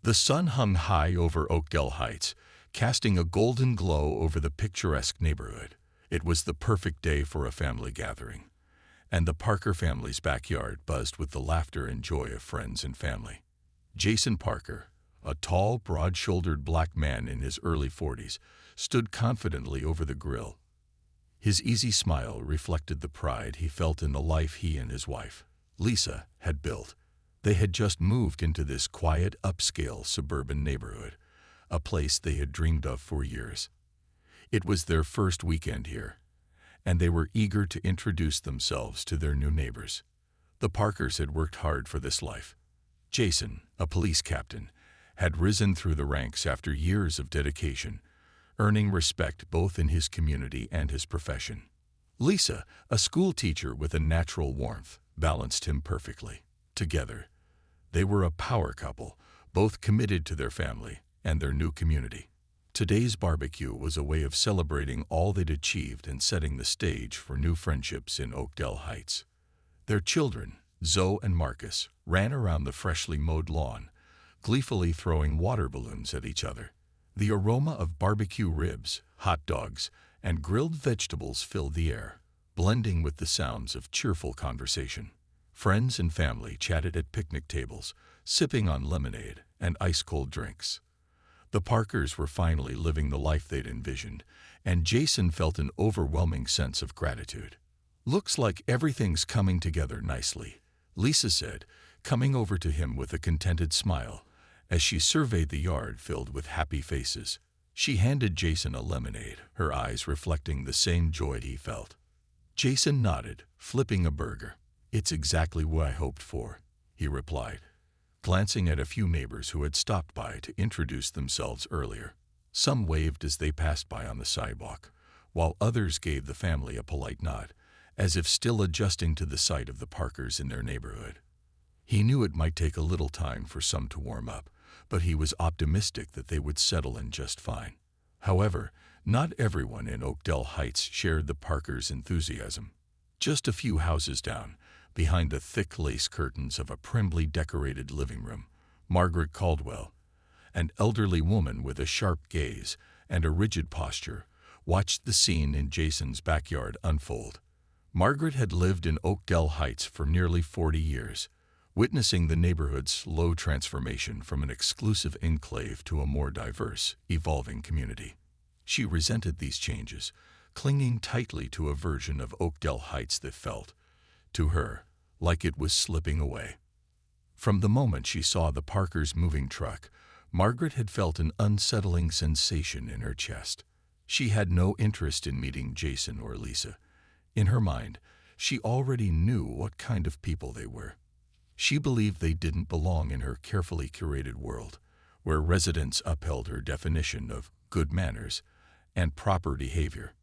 The sun hung high over Oakdale Heights, casting a golden glow over the picturesque neighborhood. It was the perfect day for a family gathering, and the Parker family's backyard buzzed with the laughter and joy of friends and family. Jason Parker, a tall, broad-shouldered black man in his early 40s, stood confidently over the grill. His easy smile reflected the pride he felt in the life he and his wife, Lisa, had built. They had just moved into this quiet, upscale suburban neighborhood, a place they had dreamed of for years. It was their first weekend here, and they were eager to introduce themselves to their new neighbors. The Parkers had worked hard for this life. Jason, a police captain, had risen through the ranks after years of dedication, earning respect both in his community and his profession. Lisa, a school teacher with a natural warmth, balanced him perfectly. Together, they were a power couple, both committed to their family and their new community. Today's barbecue was a way of celebrating all they'd achieved and setting the stage for new friendships in Oakdale Heights. Their children, Zoe and Marcus, ran around the freshly mowed lawn, gleefully throwing water balloons at each other. The aroma of barbecue ribs, hot dogs, and grilled vegetables filled the air, blending with the sounds of cheerful conversation. Friends and family chatted at picnic tables, sipping on lemonade and ice-cold drinks. The Parkers were finally living the life they'd envisioned, and Jason felt an overwhelming sense of gratitude. "Looks like everything's coming together nicely," Lisa said, coming over to him with a contented smile, as she surveyed the yard filled with happy faces. She handed Jason a lemonade, her eyes reflecting the same joy he felt. Jason nodded, flipping a burger. "It's exactly what I hoped for," he replied, glancing at a few neighbors who had stopped by to introduce themselves earlier. Some waved as they passed by on the sidewalk, while others gave the family a polite nod, as if still adjusting to the sight of the Parkers in their neighborhood. He knew it might take a little time for some to warm up, but he was optimistic that they would settle in just fine. However, not everyone in Oakdale Heights shared the Parkers' enthusiasm. Just a few houses down, behind the thick lace curtains of a primly decorated living room, Margaret Caldwell, an elderly woman with a sharp gaze and a rigid posture, watched the scene in Jason's backyard unfold. Margaret had lived in Oakdale Heights for nearly 40 years, witnessing the neighborhood's slow transformation from an exclusive enclave to a more diverse, evolving community. She resented these changes, clinging tightly to a version of Oakdale Heights that felt, to her, like it was slipping away. From the moment she saw the Parkers' moving truck, Margaret had felt an unsettling sensation in her chest. She had no interest in meeting Jason or Lisa. In her mind, she already knew what kind of people they were. She believed they didn't belong in her carefully curated world, where residents upheld her definition of good manners and proper behavior.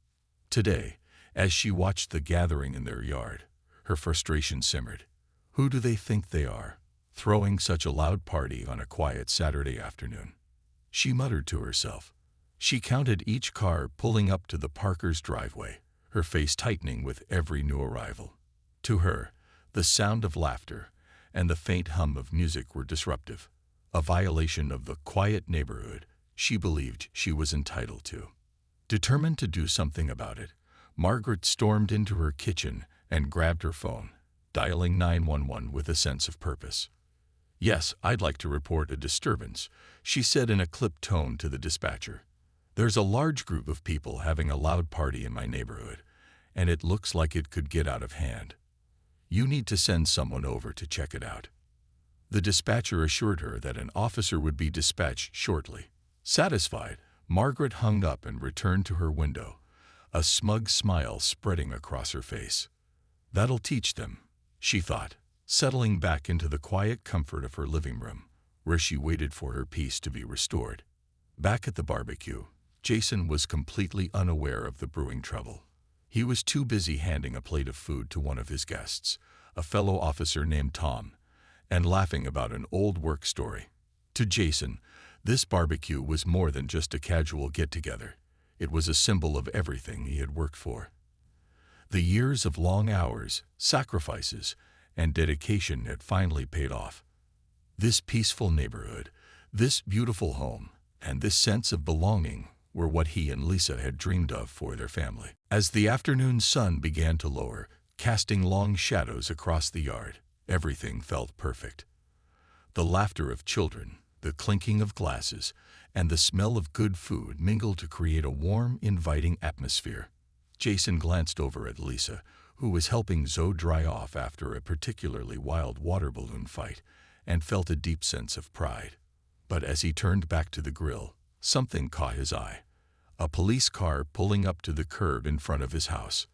Today, as she watched the gathering in their yard, her frustration simmered. Who do they think they are, throwing such a loud party on a quiet Saturday afternoon? She muttered to herself. She counted each car pulling up to the Parkers' driveway, her face tightening with every new arrival. To her, the sound of laughter and the faint hum of music were disruptive, a violation of the quiet neighborhood she believed she was entitled to. Determined to do something about it, Margaret stormed into her kitchen and grabbed her phone, dialing 911 with a sense of purpose. "Yes, I'd like to report a disturbance," she said in a clipped tone to the dispatcher. "There's a large group of people having a loud party in my neighborhood, and it looks like it could get out of hand. You need to send someone over to check it out." The dispatcher assured her that an officer would be dispatched shortly. Satisfied, Margaret hung up and returned to her window, a smug smile spreading across her face. "That'll teach them," she thought, settling back into the quiet comfort of her living room, where she waited for her peace to be restored. Back at the barbecue, Jason was completely unaware of the brewing trouble. He was too busy handing a plate of food to one of his guests, a fellow officer named Tom, and laughing about an old work story. To Jason, this barbecue was more than just a casual get-together. It was a symbol of everything he had worked for. The years of long hours, sacrifices, and dedication had finally paid off. This peaceful neighborhood, This beautiful home and this sense of belonging were what he and Lisa had dreamed of for their family. As the afternoon sun began to lower, casting long shadows across the yard, everything felt perfect. The laughter of children, the clinking of glasses, and the smell of good food mingled to create a warm, inviting atmosphere. Jason glanced over at Lisa, who was helping Zoe dry off after a particularly wild water balloon fight, and felt a deep sense of pride. But as he turned back to the grill, something caught his eye. A police car pulling up to the curb in front of his house.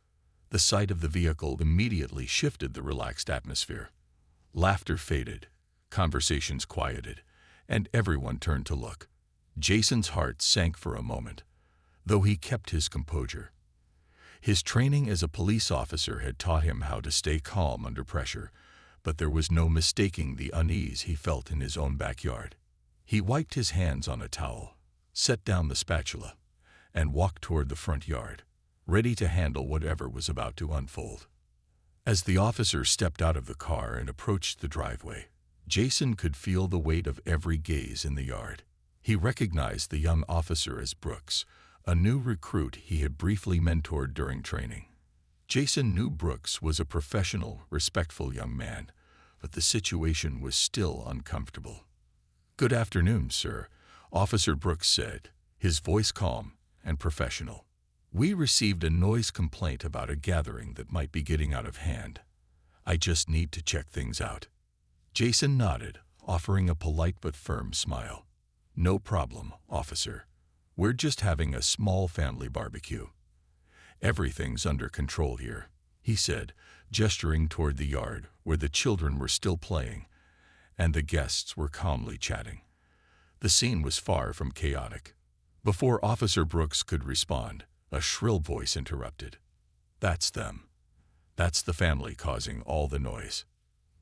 The sight of the vehicle immediately shifted the relaxed atmosphere. Laughter faded, conversations quieted, and everyone turned to look. Jason's heart sank for a moment, though he kept his composure. His training as a police officer had taught him how to stay calm under pressure, but there was no mistaking the unease he felt in his own backyard. He wiped his hands on a towel, set down the spatula, and walked toward the front yard, ready to handle whatever was about to unfold. As the officer stepped out of the car and approached the driveway, Jason could feel the weight of every gaze in the yard. He recognized the young officer as Brooks, a new recruit he had briefly mentored during training. Jason knew Brooks was a professional, respectful young man, but the situation was still uncomfortable. "Good afternoon, sir," Officer Brooks said, his voice calm and professional. "We received a noise complaint about a gathering that might be getting out of hand. I just need to check things out." Jason nodded, offering a polite but firm smile. "No problem, officer. We're just having a small family barbecue. Everything's under control here," he said, gesturing toward the yard where the children were still playing and the guests were calmly chatting. The scene was far from chaotic. Before Officer Brooks could respond, a shrill voice interrupted. "That's them. That's the family causing all the noise."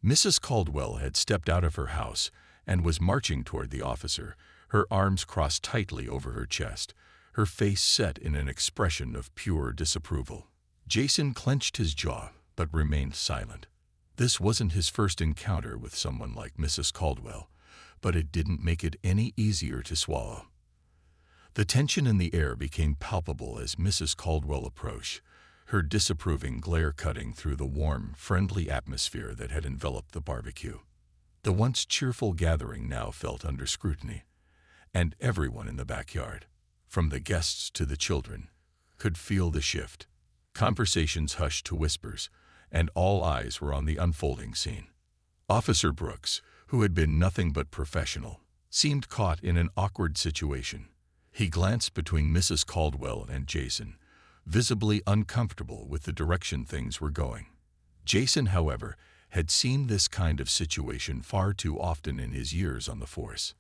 Mrs. Caldwell had stepped out of her house and was marching toward the officer, her arms crossed tightly over her chest, her face set in an expression of pure disapproval. Jason clenched his jaw but remained silent. This wasn't his first encounter with someone like Mrs. Caldwell, but it didn't make it any easier to swallow. The tension in the air became palpable as Mrs. Caldwell approached, her disapproving glare cutting through the warm, friendly atmosphere that had enveloped the barbecue. The once cheerful gathering now felt under scrutiny, and everyone in the backyard, from the guests to the children, could feel the shift. Conversations hushed to whispers, and all eyes were on the unfolding scene. Officer Brooks, who had been nothing but professional, seemed caught in an awkward situation. He glanced between Mrs. Caldwell and Jason, visibly uncomfortable with the direction things were going. Jason, however, had seen this kind of situation far too often in his years on the force.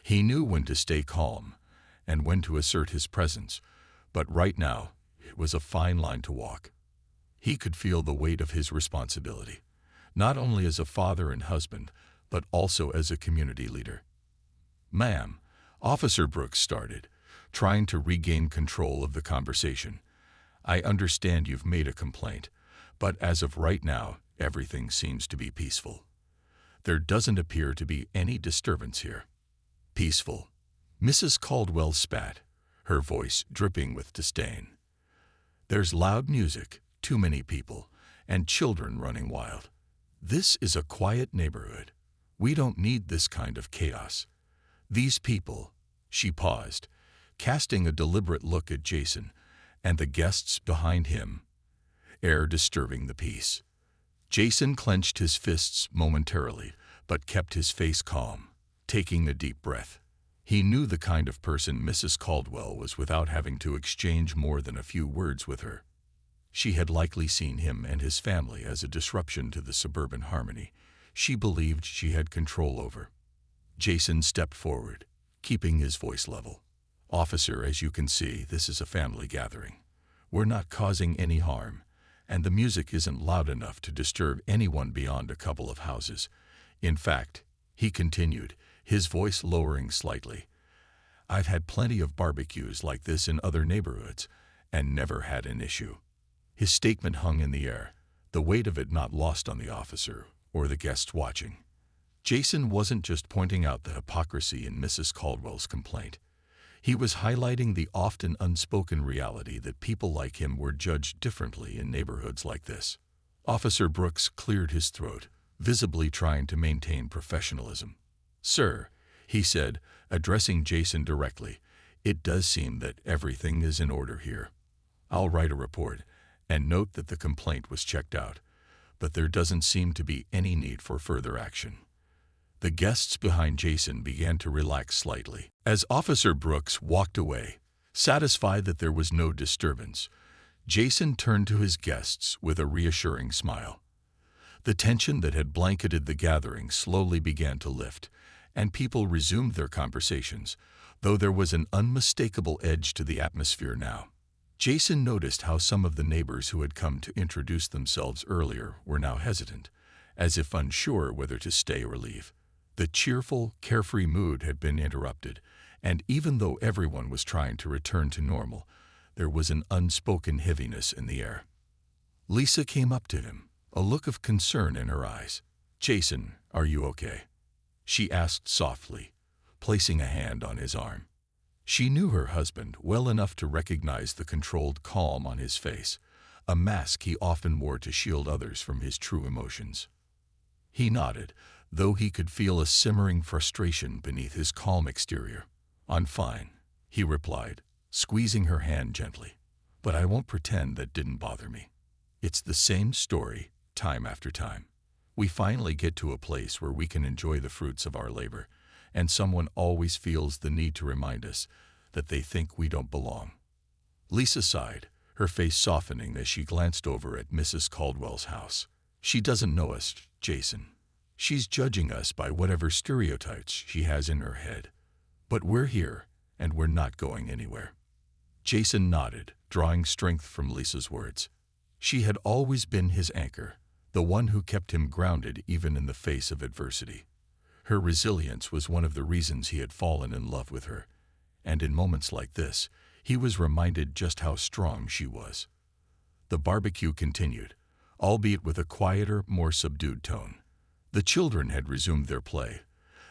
He knew when to stay calm and when to assert his presence, but right now it was a fine line to walk. He could feel the weight of his responsibility, not only as a father and husband, but also as a community leader. "Ma'am," Officer Brooks started, trying to regain control of the conversation, "I understand you've made a complaint, but as of right now, everything seems to be peaceful. There doesn't appear to be any disturbance here." "Peaceful?" Mrs. Caldwell spat, her voice dripping with disdain. "There's loud music, too many people, and children running wild. This is a quiet neighborhood. We don't need this kind of chaos. These people," she paused, casting a deliberate look at Jason and the guests behind him, "are disturbing the peace." Jason clenched his fists momentarily, but kept his face calm, taking a deep breath. He knew the kind of person Mrs. Caldwell was without having to exchange more than a few words with her. She had likely seen him and his family as a disruption to the suburban harmony she believed she had control over. Jason stepped forward, keeping his voice level. "Officer, as you can see, this is a family gathering. We're not causing any harm, and the music isn't loud enough to disturb anyone beyond a couple of houses. In fact," he continued, his voice lowering slightly, "I've had plenty of barbecues like this in other neighborhoods and never had an issue." His statement hung in the air, the weight of it not lost on the officer or the guests watching. Jason wasn't just pointing out the hypocrisy in Mrs. Caldwell's complaint. He was highlighting the often unspoken reality that people like him were judged differently in neighborhoods like this. Officer Brooks cleared his throat, visibly trying to maintain professionalism. "Sir," he said, addressing Jason directly, "it does seem that everything is in order here. I'll write a report and note that the complaint was checked out, but there doesn't seem to be any need for further action." The guests behind Jason began to relax slightly. As Officer Brooks walked away, satisfied that there was no disturbance, Jason turned to his guests with a reassuring smile. The tension that had blanketed the gathering slowly began to lift, and people resumed their conversations, though there was an unmistakable edge to the atmosphere now. Jason noticed how some of the neighbors who had come to introduce themselves earlier were now hesitant, as if unsure whether to stay or leave. The cheerful, carefree mood had been interrupted, and even though everyone was trying to return to normal, there was an unspoken heaviness in the air. Lisa came up to him, a look of concern in her eyes. "Jason, are you okay?" she asked softly, placing a hand on his arm. She knew her husband well enough to recognize the controlled calm on his face, a mask he often wore to shield others from his true emotions. He nodded, though he could feel a simmering frustration beneath his calm exterior. "I'm fine," he replied, squeezing her hand gently. "But I won't pretend that didn't bother me. It's the same story, time after time. We finally get to a place where we can enjoy the fruits of our labor, and someone always feels the need to remind us that they think we don't belong." Lisa sighed, her face softening as she glanced over at Mrs. Caldwell's house. "She doesn't know us, Jason. She's judging us by whatever stereotypes she has in her head. But we're here, and we're not going anywhere." Jason nodded, drawing strength from Lisa's words. She had always been his anchor, the one who kept him grounded even in the face of adversity. Her resilience was one of the reasons he had fallen in love with her, and in moments like this, he was reminded just how strong she was. The barbecue continued, albeit with a quieter, more subdued tone. The children had resumed their play,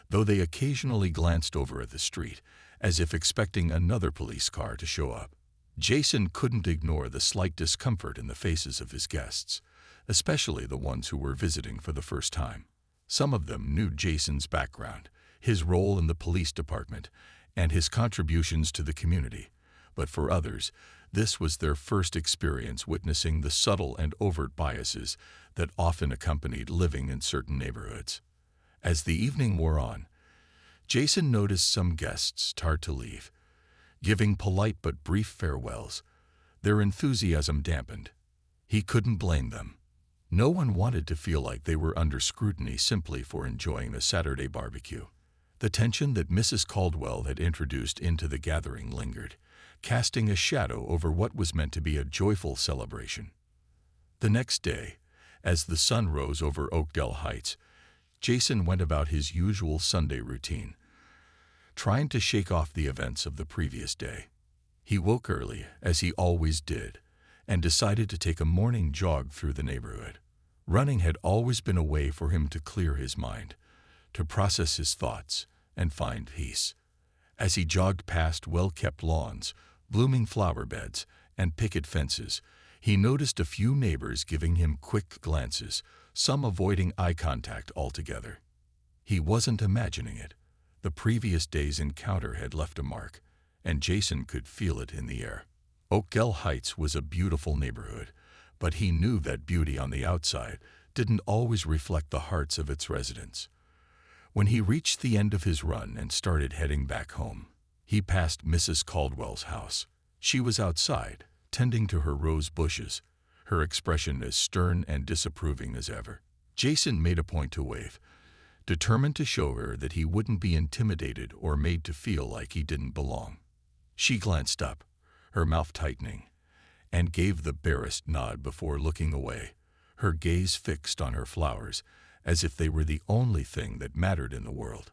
though they occasionally glanced over at the street, as if expecting another police car to show up. Jason couldn't ignore the slight discomfort in the faces of his guests, especially the ones who were visiting for the first time. Some of them knew Jason's background, his role in the police department, and his contributions to the community, but for others, this was their first experience witnessing the subtle and overt biases that often accompanied living in certain neighborhoods. As the evening wore on, Jason noticed some guests start to leave, giving polite but brief farewells, their enthusiasm dampened. He couldn't blame them. No one wanted to feel like they were under scrutiny simply for enjoying a Saturday barbecue. The tension that Mrs. Caldwell had introduced into the gathering lingered, casting a shadow over what was meant to be a joyful celebration. The next day, as the sun rose over Oakdale Heights, Jason went about his usual Sunday routine, trying to shake off the events of the previous day. He woke early, as he always did, and decided to take a morning jog through the neighborhood. Running had always been a way for him to clear his mind, to process his thoughts, and find peace. As he jogged past well-kept lawns, blooming flower beds, and picket fences, he noticed a few neighbors giving him quick glances, some avoiding eye contact altogether. He wasn't imagining it. The previous day's encounter had left a mark, and Jason could feel it in the air. Oakdale Heights was a beautiful neighborhood, but he knew that beauty on the outside didn't always reflect the hearts of its residents. When he reached the end of his run and started heading back home, he passed Mrs. Caldwell's house. She was outside, tending to her rose bushes, her expression as stern and disapproving as ever. Jason made a point to wave, determined to show her that he wouldn't be intimidated or made to feel like he didn't belong. She glanced up, her mouth tightening, and gave the barest nod before looking away, her gaze fixed on her flowers, as if they were the only thing that mattered in the world.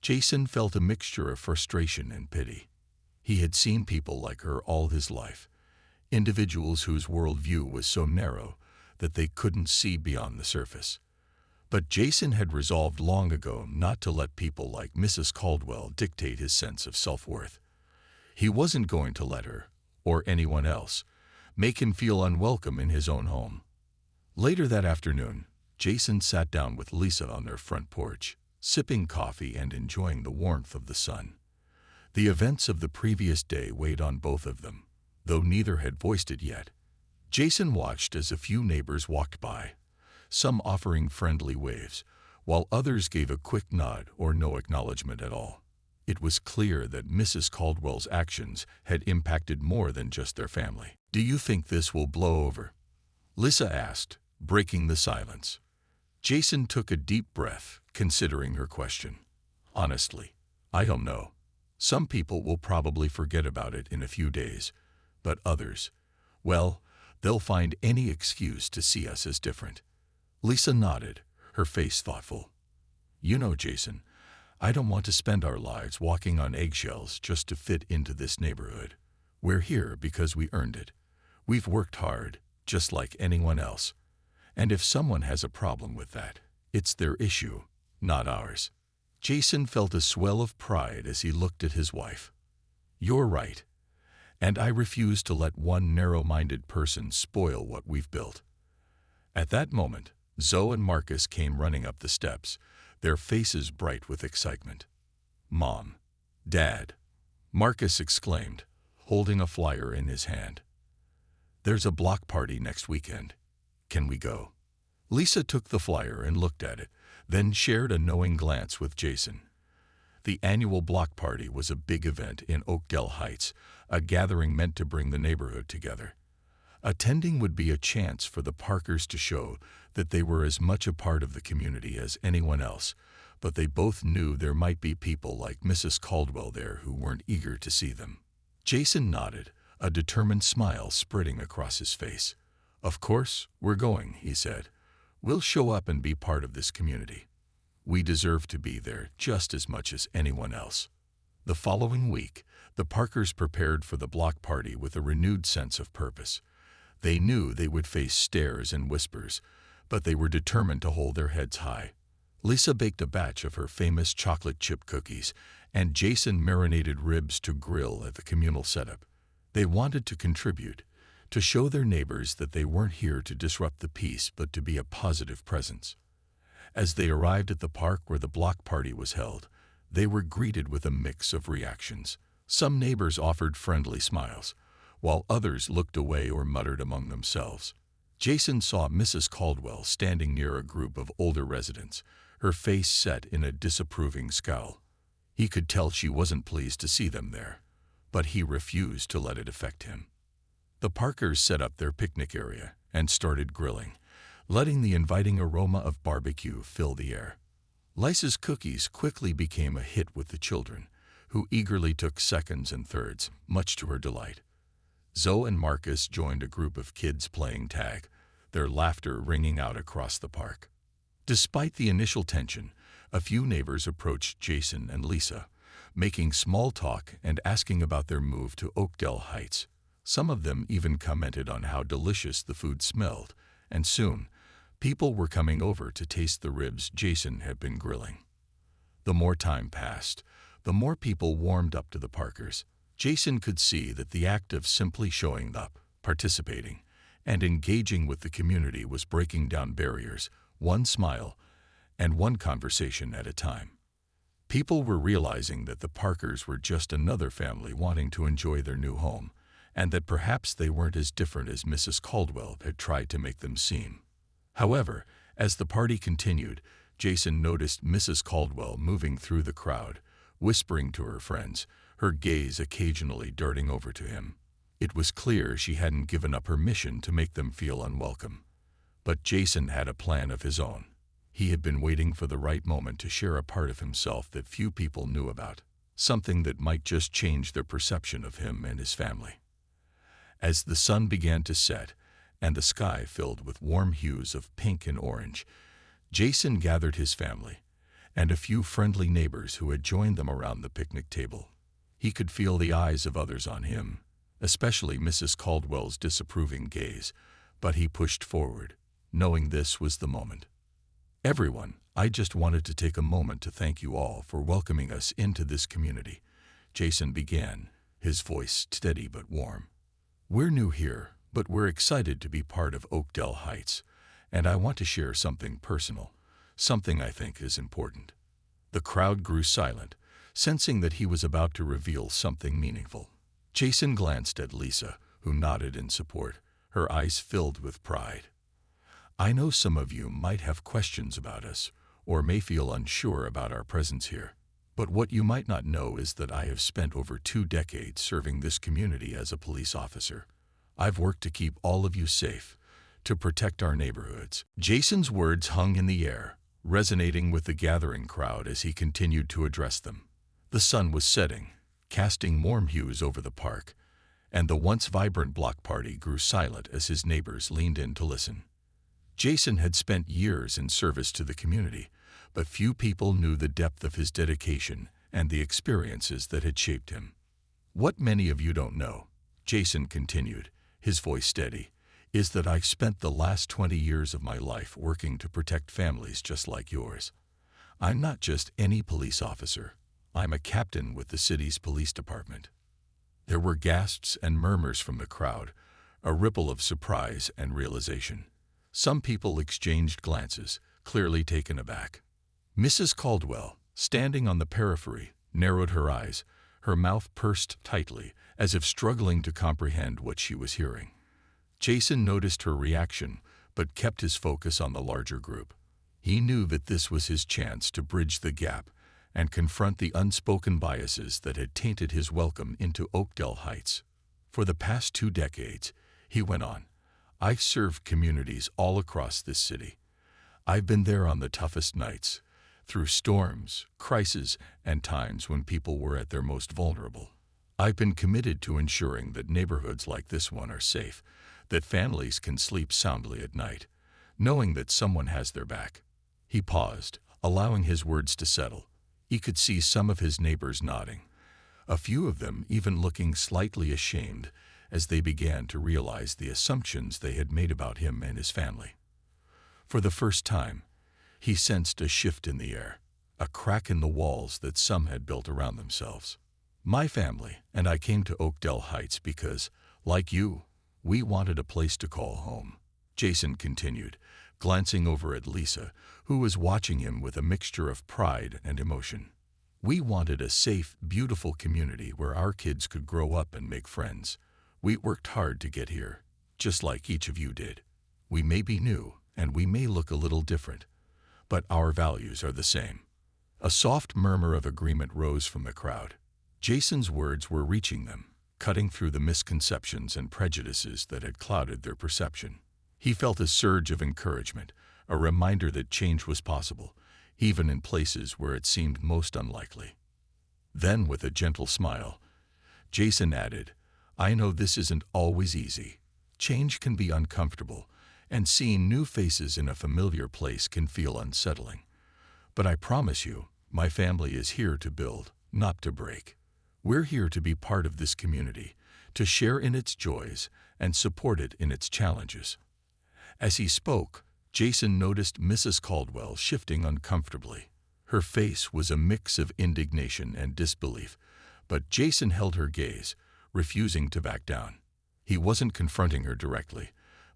Jason felt a mixture of frustration and pity. He had seen people like her all his life, individuals whose worldview was so narrow that they couldn't see beyond the surface. But Jason had resolved long ago not to let people like Mrs. Caldwell dictate his sense of self-worth. He wasn't going to let her, or anyone else, make him feel unwelcome in his own home. Later that afternoon, Jason sat down with Lisa on their front porch, sipping coffee and enjoying the warmth of the sun. The events of the previous day weighed on both of them, though neither had voiced it yet. Jason watched as a few neighbors walked by, some offering friendly waves, while others gave a quick nod or no acknowledgement at all. It was clear that Mrs. Caldwell's actions had impacted more than just their family. "Do you think this will blow over?" Lisa asked, breaking the silence. Jason took a deep breath, considering her question. "Honestly, I don't know. Some people will probably forget about it in a few days, but others, well, they'll find any excuse to see us as different." Lisa nodded, her face thoughtful. "You know, Jason, I don't want to spend our lives walking on eggshells just to fit into this neighborhood. We're here because we earned it. We've worked hard, just like anyone else. And if someone has a problem with that, it's their issue, not ours." Jason felt a swell of pride as he looked at his wife. "You're right. And I refuse to let one narrow-minded person spoil what we've built." At that moment, Zoe and Marcus came running up the steps, their faces bright with excitement. "Mom, Dad," Marcus exclaimed, holding a flyer in his hand. "There's a block party next weekend. Can we go?" Lisa took the flyer and looked at it, then shared a knowing glance with Jason. The annual block party was a big event in Oakdale Heights, a gathering meant to bring the neighborhood together. Attending would be a chance for the Parkers to show that they were as much a part of the community as anyone else, but they both knew there might be people like Mrs. Caldwell there who weren't eager to see them. Jason nodded, a determined smile spreading across his face. "Of course, we're going," he said. "We'll show up and be part of this community. We deserve to be there just as much as anyone else." The following week, the Parkers prepared for the block party with a renewed sense of purpose. They knew they would face stares and whispers, but they were determined to hold their heads high. Lisa baked a batch of her famous chocolate chip cookies, and Jason marinated ribs to grill at the communal setup. They wanted to contribute, to show their neighbors that they weren't here to disrupt the peace but to be a positive presence. As they arrived at the park where the block party was held, they were greeted with a mix of reactions. Some neighbors offered friendly smiles, while others looked away or muttered among themselves. Jason saw Mrs. Caldwell standing near a group of older residents, her face set in a disapproving scowl. He could tell she wasn't pleased to see them there, but he refused to let it affect him. The Parkers set up their picnic area and started grilling, letting the inviting aroma of barbecue fill the air. Lisa's cookies quickly became a hit with the children, who eagerly took seconds and thirds, much to her delight. Zoe and Marcus joined a group of kids playing tag, their laughter ringing out across the park. Despite the initial tension, a few neighbors approached Jason and Lisa, making small talk and asking about their move to Oakdale Heights. Some of them even commented on how delicious the food smelled, and soon, people were coming over to taste the ribs Jason had been grilling. The more time passed, the more people warmed up to the Parkers. Jason could see that the act of simply showing up, participating, and engaging with the community was breaking down barriers, one smile and one conversation at a time. People were realizing that the Parkers were just another family wanting to enjoy their new home, and that perhaps they weren't as different as Mrs. Caldwell had tried to make them seem. However, as the party continued, Jason noticed Mrs. Caldwell moving through the crowd, whispering to her friends, her gaze occasionally darting over to him. It was clear she hadn't given up her mission to make them feel unwelcome. But Jason had a plan of his own. He had been waiting for the right moment to share a part of himself that few people knew about, something that might just change their perception of him and his family. As the sun began to set, and the sky filled with warm hues of pink and orange, Jason gathered his family and a few friendly neighbors who had joined them around the picnic table. He could feel the eyes of others on him, especially Mrs. Caldwell's disapproving gaze, but he pushed forward, knowing this was the moment. "Everyone, I just wanted to take a moment to thank you all for welcoming us into this community," Jason began, his voice steady but warm. "We're new here, but we're excited to be part of Oakdale Heights, and I want to share something personal, something I think is important." The crowd grew silent, sensing that he was about to reveal something meaningful. Jason glanced at Lisa, who nodded in support, her eyes filled with pride. "I know some of you might have questions about us, or may feel unsure about our presence here. But what you might not know is that I have spent over 2 decades serving this community as a police officer. I've worked to keep all of you safe, to protect our neighborhoods." Jason's words hung in the air, resonating with the gathering crowd as he continued to address them. The sun was setting, casting warm hues over the park, and the once vibrant block party grew silent as his neighbors leaned in to listen. Jason had spent years in service to the community, but few people knew the depth of his dedication and the experiences that had shaped him. "What many of you don't know," Jason continued, his voice steady, "is that I've spent the last 20 years of my life working to protect families just like yours. I'm not just any police officer. I'm a captain with the city's police department." There were gasps and murmurs from the crowd, a ripple of surprise and realization. Some people exchanged glances, clearly taken aback. Mrs. Caldwell, standing on the periphery, narrowed her eyes, her mouth pursed tightly, as if struggling to comprehend what she was hearing. Jason noticed her reaction, but kept his focus on the larger group. He knew that this was his chance to bridge the gap and confront the unspoken biases that had tainted his welcome into Oakdale Heights. "For the past 2 decades," he went on, "I've served communities all across this city. I've been there on the toughest nights, through storms, crises, and times when people were at their most vulnerable. I've been committed to ensuring that neighborhoods like this one are safe, that families can sleep soundly at night, knowing that someone has their back." He paused, allowing his words to settle. He could see some of his neighbors nodding, a few of them even looking slightly ashamed as they began to realize the assumptions they had made about him and his family. For the first time, he sensed a shift in the air, a crack in the walls that some had built around themselves. "My family and I came to Oakdale Heights because, like you, we wanted a place to call home," Jason continued, glancing over at Lisa, who was watching him with a mixture of pride and emotion. "We wanted a safe, beautiful community where our kids could grow up and make friends. We worked hard to get here, just like each of you did. We may be new, and we may look a little different, but our values are the same." A soft murmur of agreement rose from the crowd. Jason's words were reaching them, cutting through the misconceptions and prejudices that had clouded their perception. He felt a surge of encouragement, a reminder that change was possible, even in places where it seemed most unlikely. Then, with a gentle smile, Jason added, "I know this isn't always easy. Change can be uncomfortable, and seeing new faces in a familiar place can feel unsettling. But I promise you, my family is here to build, not to break. We're here to be part of this community, to share in its joys and support it in its challenges." As he spoke, Jason noticed Mrs. Caldwell shifting uncomfortably. Her face was a mix of indignation and disbelief, but Jason held her gaze, refusing to back down. He wasn't confronting her directly,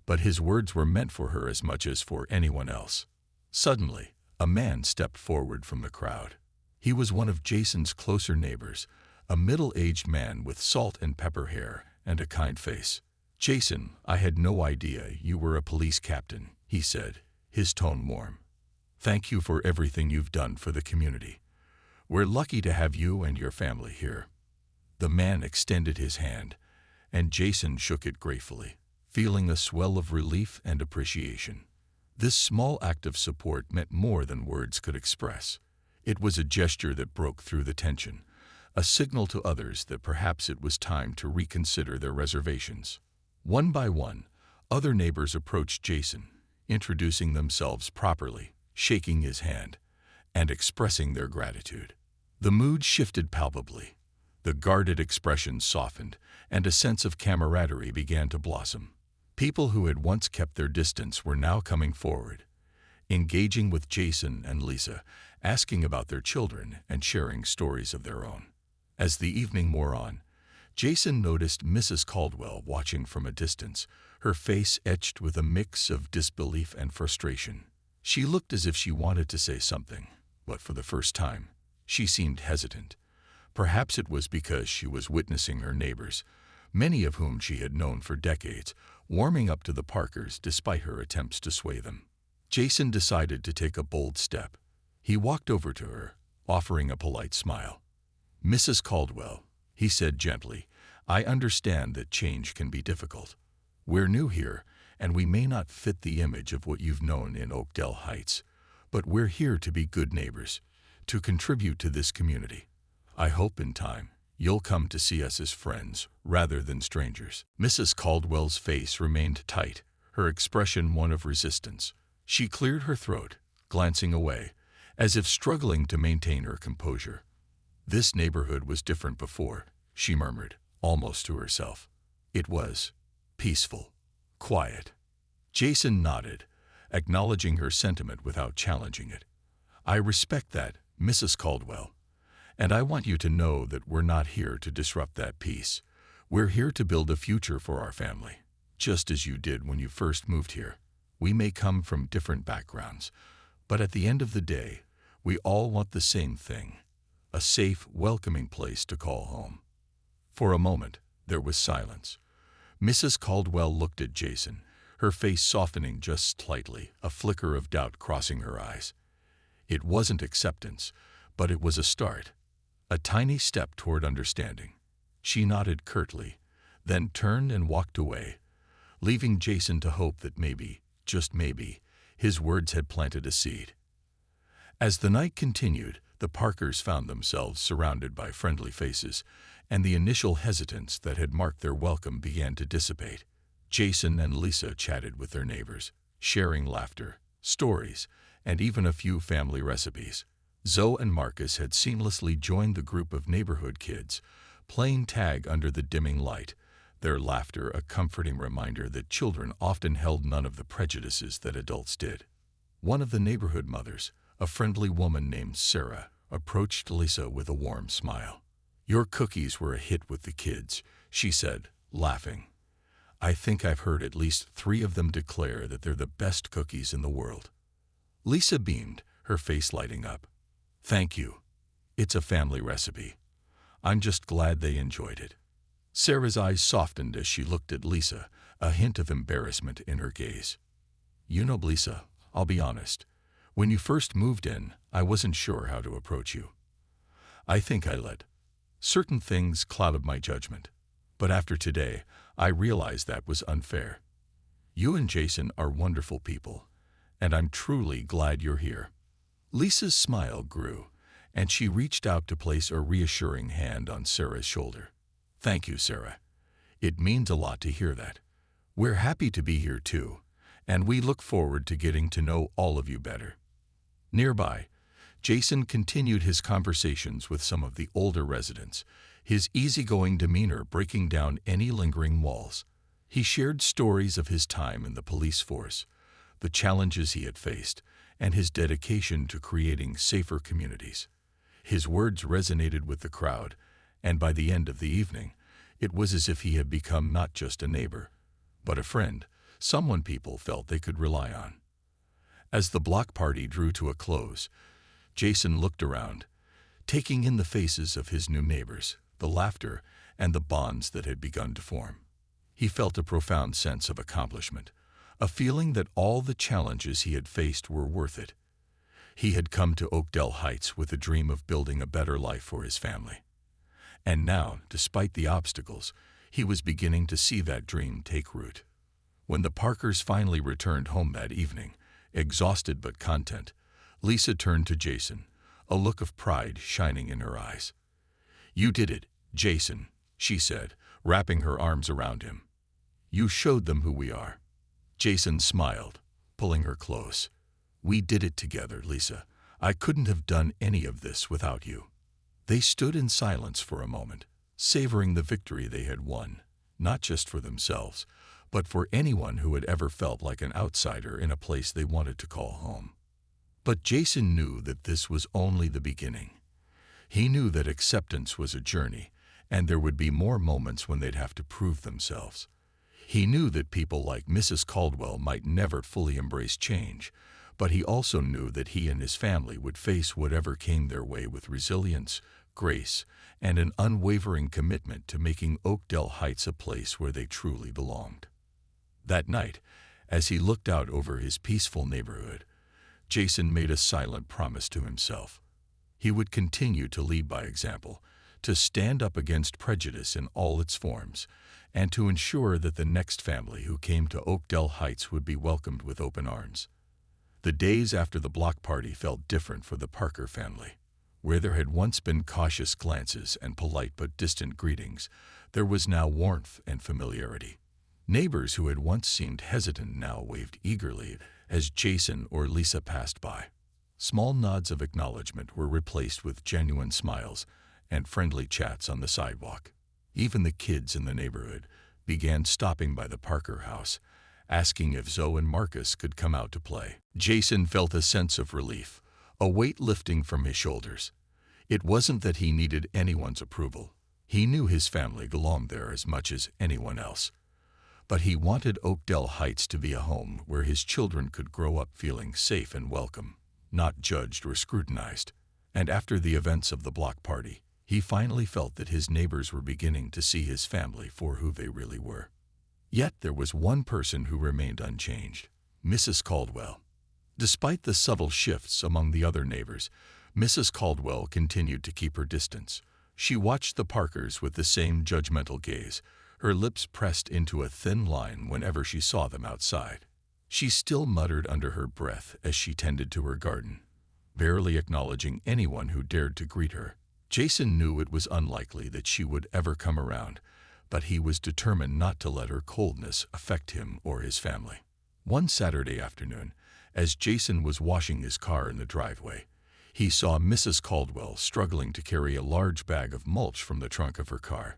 but his words were meant for her as much as for anyone else. Suddenly, a man stepped forward from the crowd. He was one of Jason's closer neighbors, a middle-aged man with salt and pepper hair and a kind face. "Jason, I had no idea you were a police captain," he said, his tone warm. "Thank you for everything you've done for the community. We're lucky to have you and your family here." The man extended his hand, and Jason shook it gratefully, feeling a swell of relief and appreciation. This small act of support meant more than words could express. It was a gesture that broke through the tension, a signal to others that perhaps it was time to reconsider their reservations. One by one, other neighbors approached Jason, introducing themselves properly, shaking his hand, and expressing their gratitude. The mood shifted palpably. The guarded expression softened, and a sense of camaraderie began to blossom. People who had once kept their distance were now coming forward, engaging with Jason and Lisa, asking about their children and sharing stories of their own. As the evening wore on, Jason noticed Mrs. Caldwell watching from a distance, her face etched with a mix of disbelief and frustration. She looked as if she wanted to say something, but for the first time, she seemed hesitant. Perhaps it was because she was witnessing her neighbors, many of whom she had known for decades, warming up to the Parkers despite her attempts to sway them. Jason decided to take a bold step. He walked over to her, offering a polite smile. "Mrs. Caldwell," he said gently, "I understand that change can be difficult. We're new here, and we may not fit the image of what you've known in Oakdale Heights, but we're here to be good neighbors, to contribute to this community. I hope in time you'll come to see us as friends rather than strangers." Mrs. Caldwell's face remained tight, her expression one of resistance. She cleared her throat, glancing away, as if struggling to maintain her composure. "This neighborhood was different before," she murmured, almost to herself. "It was peaceful, quiet." Jason nodded, acknowledging her sentiment without challenging it. "I respect that, Mrs. Caldwell, and I want you to know that we're not here to disrupt that peace. We're here to build a future for our family, just as you did when you first moved here. We may come from different backgrounds, but at the end of the day, we all want the same thing: a safe, welcoming place to call home." For a moment, there was silence. Mrs. Caldwell looked at Jason, her face softening just slightly, a flicker of doubt crossing her eyes. It wasn't acceptance, but it was a start, a tiny step toward understanding. She nodded curtly, then turned and walked away, leaving Jason to hope that maybe, just maybe, his words had planted a seed. As the night continued, the Parkers found themselves surrounded by friendly faces, and the initial hesitance that had marked their welcome began to dissipate. Jason and Lisa chatted with their neighbors, sharing laughter, stories, and even a few family recipes. Zoe and Marcus had seamlessly joined the group of neighborhood kids, playing tag under the dimming light, their laughter a comforting reminder that children often held none of the prejudices that adults did. One of the neighborhood mothers, a friendly woman named Sarah, approached Lisa with a warm smile. "Your cookies were a hit with the kids," she said, laughing. "I think I've heard at least 3 of them declare that they're the best cookies in the world." Lisa beamed, her face lighting up. "Thank you. It's a family recipe. I'm just glad they enjoyed it." Sarah's eyes softened as she looked at Lisa, a hint of embarrassment in her gaze. "You know, Lisa, I'll be honest. When you first moved in, I wasn't sure how to approach you. I think I let certain things cloud my judgment. But after today, I realized that was unfair. You and Jason are wonderful people, and I'm truly glad you're here." Lisa's smile grew, and she reached out to place a reassuring hand on Sarah's shoulder. "Thank you, Sarah. It means a lot to hear that. We're happy to be here too, and we look forward to getting to know all of you better." Nearby, Jason continued his conversations with some of the older residents, his easygoing demeanor breaking down any lingering walls. He shared stories of his time in the police force, the challenges he had faced, and his dedication to creating safer communities. His words resonated with the crowd, and by the end of the evening, it was as if he had become not just a neighbor, but a friend, someone people felt they could rely on. As the block party drew to a close, Jason looked around, taking in the faces of his new neighbors, the laughter, and the bonds that had begun to form. He felt a profound sense of accomplishment, a feeling that all the challenges he had faced were worth it. He had come to Oakdale Heights with a dream of building a better life for his family. And now, despite the obstacles, he was beginning to see that dream take root. When the Parkers finally returned home that evening, exhausted but content, Lisa turned to Jason, a look of pride shining in her eyes. "You did it, Jason," she said, wrapping her arms around him. "You showed them who we are." Jason smiled, pulling her close. "We did it together, Lisa. I couldn't have done any of this without you." They stood in silence for a moment, savoring the victory they had won, not just for themselves, but for anyone who had ever felt like an outsider in a place they wanted to call home. But Jason knew that this was only the beginning. He knew that acceptance was a journey, and there would be more moments when they'd have to prove themselves. He knew that people like Mrs. Caldwell might never fully embrace change, but he also knew that he and his family would face whatever came their way with resilience, grace, and an unwavering commitment to making Oakdale Heights a place where they truly belonged. That night, as he looked out over his peaceful neighborhood, Jason made a silent promise to himself. He would continue to lead by example, to stand up against prejudice in all its forms, and to ensure that the next family who came to Oakdale Heights would be welcomed with open arms. The days after the block party felt different for the Parker family. Where there had once been cautious glances and polite but distant greetings, there was now warmth and familiarity. Neighbors who had once seemed hesitant now waved eagerly as Jason or Lisa passed by. Small nods of acknowledgement were replaced with genuine smiles and friendly chats on the sidewalk. Even the kids in the neighborhood began stopping by the Parker house, asking if Zoe and Marcus could come out to play. Jason felt a sense of relief, a weight lifting from his shoulders. It wasn't that he needed anyone's approval. He knew his family belonged there as much as anyone else. But he wanted Oakdale Heights to be a home where his children could grow up feeling safe and welcome, not judged or scrutinized. And after the events of the block party, he finally felt that his neighbors were beginning to see his family for who they really were. Yet there was one person who remained unchanged, Mrs. Caldwell. Despite the subtle shifts among the other neighbors, Mrs. Caldwell continued to keep her distance. She watched the Parkers with the same judgmental gaze, her lips pressed into a thin line whenever she saw them outside. She still muttered under her breath as she tended to her garden, barely acknowledging anyone who dared to greet her. Jason knew it was unlikely that she would ever come around, but he was determined not to let her coldness affect him or his family. One Saturday afternoon, as Jason was washing his car in the driveway, he saw Mrs. Caldwell struggling to carry a large bag of mulch from the trunk of her car.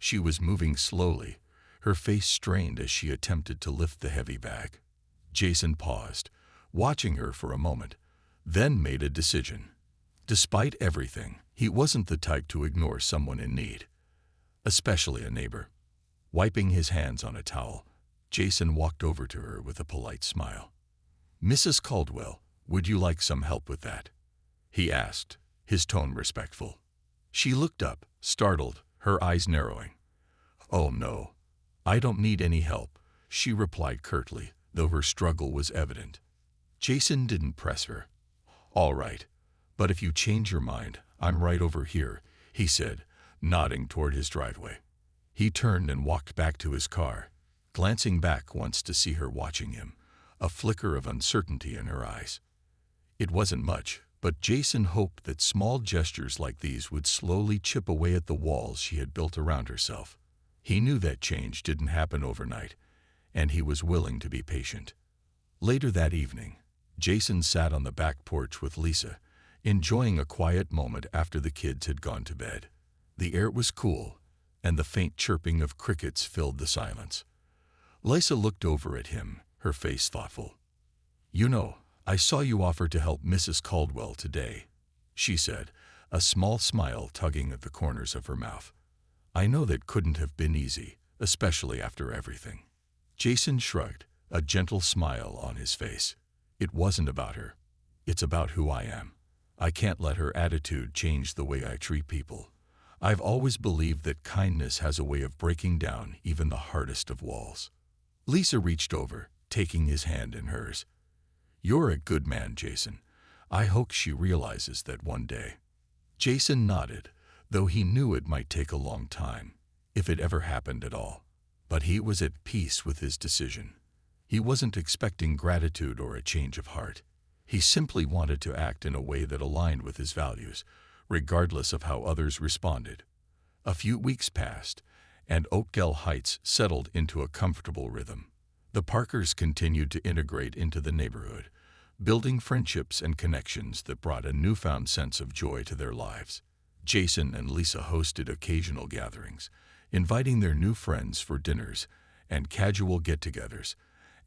She was moving slowly, her face strained as she attempted to lift the heavy bag. Jason paused, watching her for a moment, then made a decision. Despite everything, he wasn't the type to ignore someone in need, especially a neighbor. Wiping his hands on a towel, Jason walked over to her with a polite smile. "Mrs. Caldwell, would you like some help with that?" he asked, his tone respectful. She looked up, startled, her eyes narrowing. "Oh no, I don't need any help," she replied curtly, though her struggle was evident. Jason didn't press her. "All right, but if you change your mind, I'm right over here," he said, nodding toward his driveway. He turned and walked back to his car, glancing back once to see her watching him, a flicker of uncertainty in her eyes. It wasn't much, but Jason hoped that small gestures like these would slowly chip away at the walls she had built around herself. He knew that change didn't happen overnight, and he was willing to be patient. Later that evening, Jason sat on the back porch with Lisa, enjoying a quiet moment after the kids had gone to bed. The air was cool, and the faint chirping of crickets filled the silence. Lisa looked over at him, her face thoughtful. "You know, I saw you offer to help Mrs. Caldwell today," she said, a small smile tugging at the corners of her mouth. "I know that couldn't have been easy, especially after everything." Jason shrugged, a gentle smile on his face. "It wasn't about her. It's about who I am. I can't let her attitude change the way I treat people. I've always believed that kindness has a way of breaking down even the hardest of walls." Lisa reached over, taking his hand in hers. "You're a good man, Jason. I hope she realizes that one day." Jason nodded, though he knew it might take a long time, if it ever happened at all. But he was at peace with his decision. He wasn't expecting gratitude or a change of heart. He simply wanted to act in a way that aligned with his values, regardless of how others responded. A few weeks passed, and Oakdale Heights settled into a comfortable rhythm. The Parkers continued to integrate into the neighborhood, building friendships and connections that brought a newfound sense of joy to their lives. Jason and Lisa hosted occasional gatherings, inviting their new friends for dinners and casual get-togethers,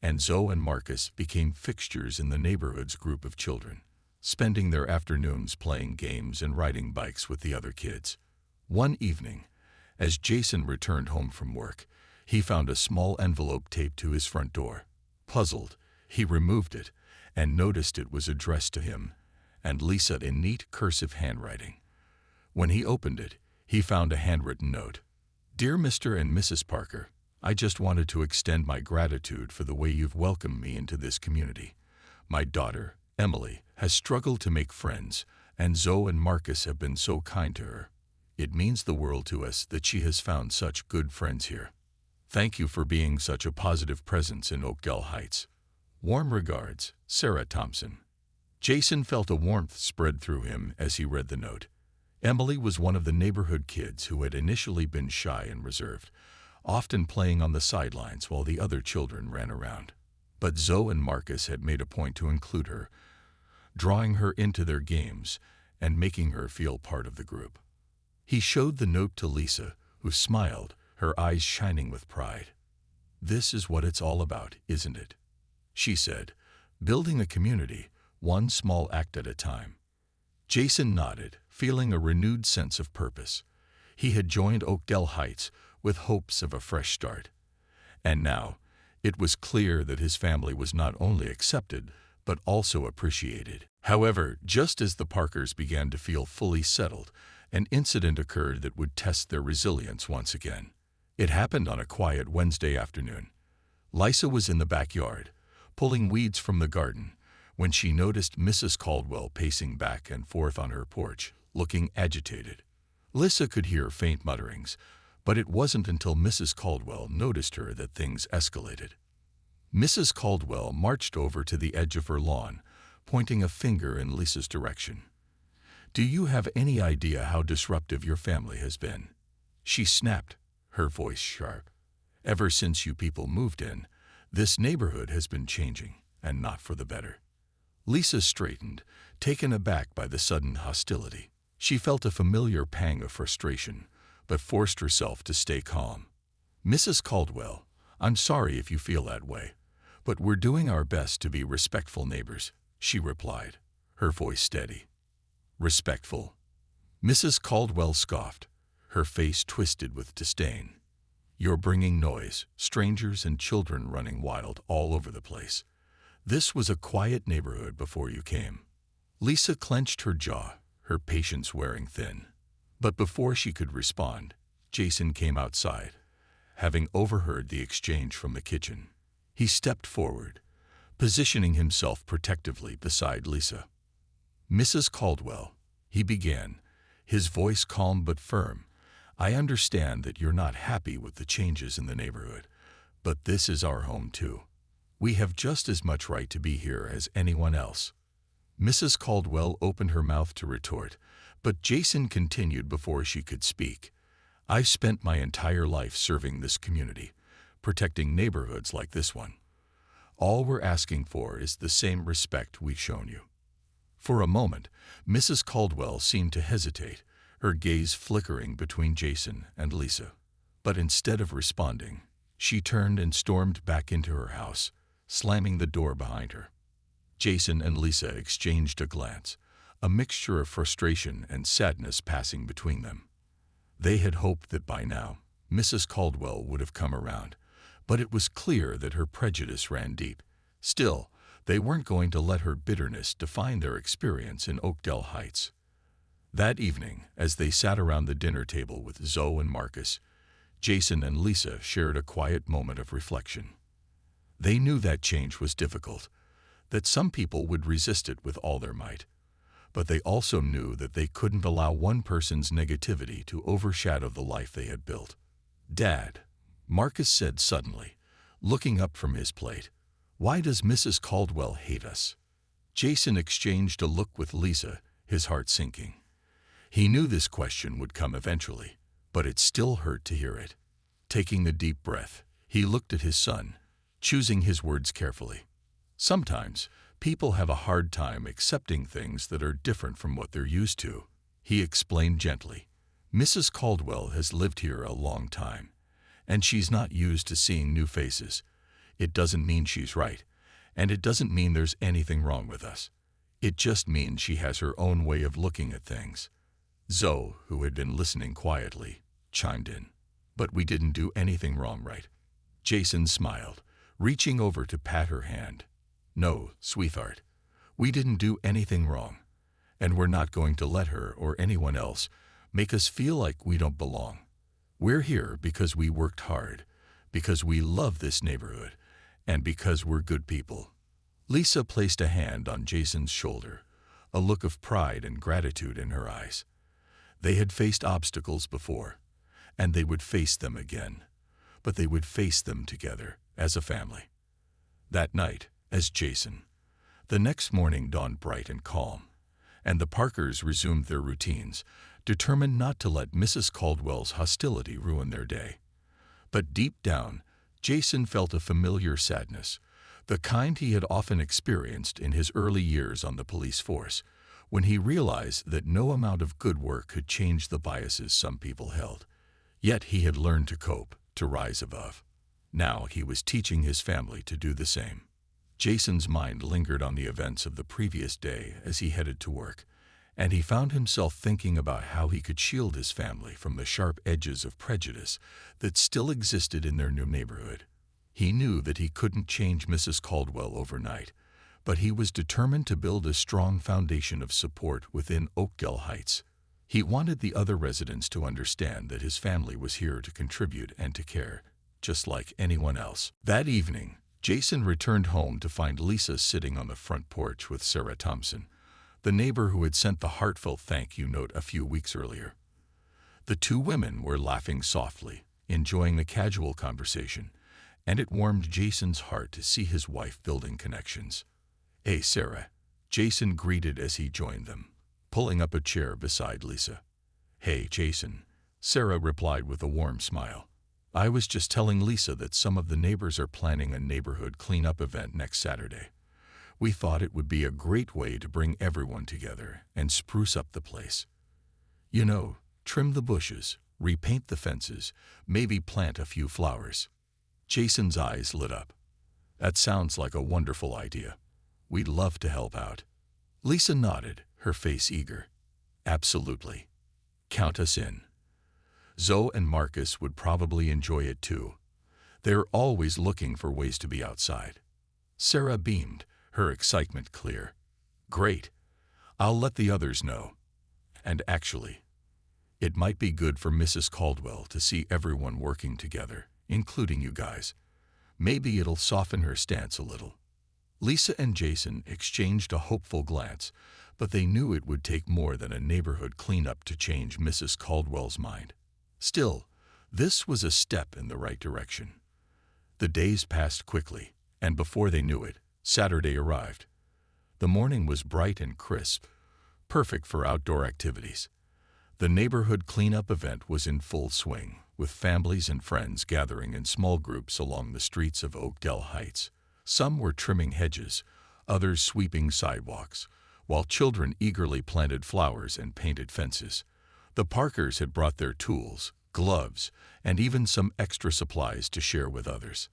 and Zoe and Marcus became fixtures in the neighborhood's group of children, spending their afternoons playing games and riding bikes with the other kids. One evening, as Jason returned home from work, he found a small envelope taped to his front door. Puzzled, he removed it and noticed it was addressed to him and Lisa in neat cursive handwriting. When he opened it, he found a handwritten note. "Dear Mr. and Mrs. Parker, I just wanted to extend my gratitude for the way you've welcomed me into this community. My daughter, Emily, has struggled to make friends, and Zoe and Marcus have been so kind to her. It means the world to us that she has found such good friends here. Thank you for being such a positive presence in Oakdale Heights. Warm regards, Sarah Thompson." Jason felt a warmth spread through him as he read the note. Emily was one of the neighborhood kids who had initially been shy and reserved, often playing on the sidelines while the other children ran around. But Zoe and Marcus had made a point to include her, drawing her into their games and making her feel part of the group. He showed the note to Lisa, who smiled, her eyes shining with pride. "This is what it's all about, isn't it?" she said, "building a community, one small act at a time." Jason nodded, feeling a renewed sense of purpose. He had joined Oakdale Heights with hopes of a fresh start. And now, it was clear that his family was not only accepted, but also appreciated. However, just as the Parkers began to feel fully settled, an incident occurred that would test their resilience once again. It happened on a quiet Wednesday afternoon. Lisa was in the backyard, pulling weeds from the garden, when she noticed Mrs. Caldwell pacing back and forth on her porch, looking agitated. Lisa could hear faint mutterings, but it wasn't until Mrs. Caldwell noticed her that things escalated. Mrs. Caldwell marched over to the edge of her lawn, pointing a finger in Lisa's direction. "Do you have any idea how disruptive your family has been?" she snapped, her voice sharp. "Ever since you people moved in, this neighborhood has been changing, and not for the better." Lisa straightened, taken aback by the sudden hostility. She felt a familiar pang of frustration, but forced herself to stay calm. "Mrs. Caldwell, I'm sorry if you feel that way, but we're doing our best to be respectful neighbors," she replied, her voice steady. "Respectful?" Mrs. Caldwell scoffed, her face twisted with disdain. "You're bringing noise, strangers and children running wild all over the place. This was a quiet neighborhood before you came." Lisa clenched her jaw, her patience wearing thin. But before she could respond, Jason came outside, having overheard the exchange from the kitchen. He stepped forward, positioning himself protectively beside Lisa. "Mrs. Caldwell," he began, his voice calm but firm, "I understand that you're not happy with the changes in the neighborhood, but this is our home too. We have just as much right to be here as anyone else." Mrs. Caldwell opened her mouth to retort, but Jason continued before she could speak. "I've spent my entire life serving this community, protecting neighborhoods like this one. All we're asking for is the same respect we've shown you." For a moment, Mrs. Caldwell seemed to hesitate, her gaze flickering between Jason and Lisa. But instead of responding, she turned and stormed back into her house, slamming the door behind her. Jason and Lisa exchanged a glance, a mixture of frustration and sadness passing between them. They had hoped that by now, Mrs. Caldwell would have come around, but it was clear that her prejudice ran deep. Still, they weren't going to let her bitterness define their experience in Oakdale Heights. That evening, as they sat around the dinner table with Zoe and Marcus, Jason and Lisa shared a quiet moment of reflection. They knew that change was difficult, that some people would resist it with all their might. But they also knew that they couldn't allow one person's negativity to overshadow the life they had built. "Dad," Marcus said suddenly, looking up from his plate, "why does Mrs. Caldwell hate us?" Jason exchanged a look with Lisa, his heart sinking. He knew this question would come eventually, but it still hurt to hear it. Taking a deep breath, he looked at his son, choosing his words carefully. "Sometimes, people have a hard time accepting things that are different from what they're used to," he explained gently. "Mrs. Caldwell has lived here a long time, And she's not used to seeing new faces. It doesn't mean she's right, and it doesn't mean there's anything wrong with us. It just means she has her own way of looking at things. Zoe, who had been listening quietly, chimed in. But we didn't do anything wrong, right? Jason smiled, reaching over to pat her hand. No, sweetheart, we didn't do anything wrong, and we're not going to let her or anyone else make us feel like we don't belong. We're here because we worked hard, because we love this neighborhood, and because we're good people. Lisa placed a hand on Jason's shoulder, a look of pride and gratitude in her eyes. They had faced obstacles before, and they would face them again, but they would face them together as a family. That night, as Jason, the next morning dawned bright and calm, and the Parkers resumed their routines, determined not to let Mrs. Caldwell's hostility ruin their day. But deep down, Jason felt a familiar sadness, the kind he had often experienced in his early years on the police force, when he realized that no amount of good work could change the biases some people held. Yet he had learned to cope, to rise above. Now he was teaching his family to do the same. Jason's mind lingered on the events of the previous day as he headed to work, and he found himself thinking about how he could shield his family from the sharp edges of prejudice that still existed in their new neighborhood. He knew that he couldn't change Mrs. Caldwell overnight, but he was determined to build a strong foundation of support within Oakdale Heights. He wanted the other residents to understand that his family was here to contribute and to care, just like anyone else. That evening, Jason returned home to find Lisa sitting on the front porch with Sarah Thompson, the neighbor who had sent the heartfelt thank you note a few weeks earlier. The two women were laughing softly, enjoying the casual conversation, and it warmed Jason's heart to see his wife building connections. "Hey, Sarah," Jason greeted as he joined them, pulling up a chair beside Lisa. "Hey, Jason," Sarah replied with a warm smile. "I was just telling Lisa that some of the neighbors are planning a neighborhood cleanup event next Saturday. We thought it would be a great way to bring everyone together and spruce up the place. You know, trim the bushes, repaint the fences, maybe plant a few flowers." Jason's eyes lit up. "That sounds like a wonderful idea. We'd love to help out." Lisa nodded, her face eager. "Absolutely. Count us in." Zoe and Marcus would probably enjoy it too. They're always looking for ways to be outside. Sarah beamed, her excitement clear. "Great. I'll let the others know. And actually, it might be good for Mrs. Caldwell to see everyone working together, including you guys. Maybe it'll soften her stance a little." Lisa and Jason exchanged a hopeful glance, but they knew it would take more than a neighborhood cleanup to change Mrs. Caldwell's mind. Still, this was a step in the right direction. The days passed quickly, and before they knew it, Saturday arrived. The morning was bright and crisp, perfect for outdoor activities. The neighborhood cleanup event was in full swing, with families and friends gathering in small groups along the streets of Oakdale Heights. Some were trimming hedges, others sweeping sidewalks, while children eagerly planted flowers and painted fences. The Parkers had brought their tools, gloves, and even some extra supplies to share with others.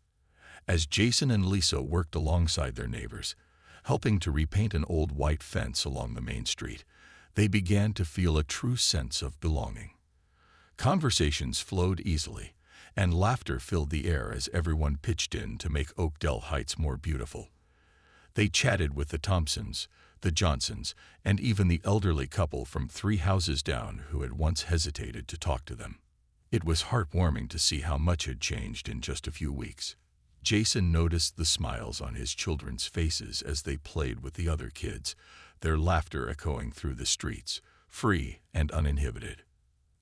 As Jason and Lisa worked alongside their neighbors, helping to repaint an old white fence along the main street, they began to feel a true sense of belonging. Conversations flowed easily, and laughter filled the air as everyone pitched in to make Oakdale Heights more beautiful. They chatted with the Thompsons, the Johnsons, and even the elderly couple from 3 houses down who had once hesitated to talk to them. It was heartwarming to see how much had changed in just a few weeks. Jason noticed the smiles on his children's faces as they played with the other kids, their laughter echoing through the streets, free and uninhibited.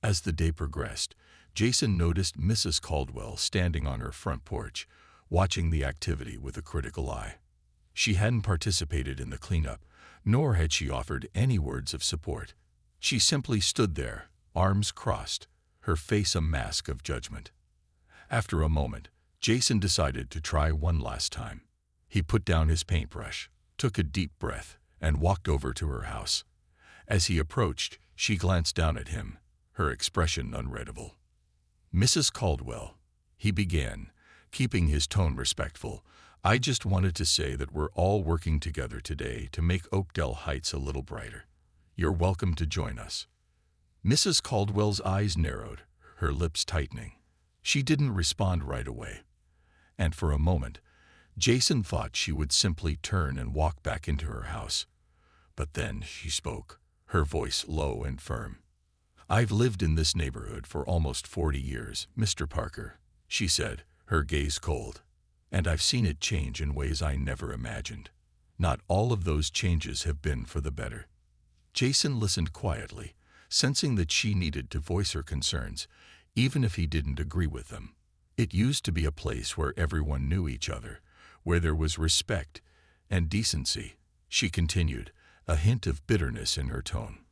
As the day progressed, Jason noticed Mrs. Caldwell standing on her front porch, watching the activity with a critical eye. She hadn't participated in the cleanup, nor had she offered any words of support. She simply stood there, arms crossed, her face a mask of judgment. After a moment, Jason decided to try one last time. He put down his paintbrush, took a deep breath, and walked over to her house. As he approached, she glanced down at him, her expression unreadable. "Mrs. Caldwell, He began, keeping his tone respectful. "I just wanted to say that we're all working together today to make Oakdale Heights a little brighter. You're welcome to join us." Mrs. Caldwell's eyes narrowed, her lips tightening. She didn't respond right away. And for a moment, Jason thought she would simply turn and walk back into her house. But then she spoke, her voice low and firm. "I've lived in this neighborhood for almost 40 years, Mr. Parker," she said, her gaze cold. "And I've seen it change in ways I never imagined. Not all of those changes have been for the better." Jason listened quietly, sensing that she needed to voice her concerns, even if he didn't agree with them. It used to be a place where everyone knew each other, where there was respect and decency, she continued, a hint of bitterness in her tone.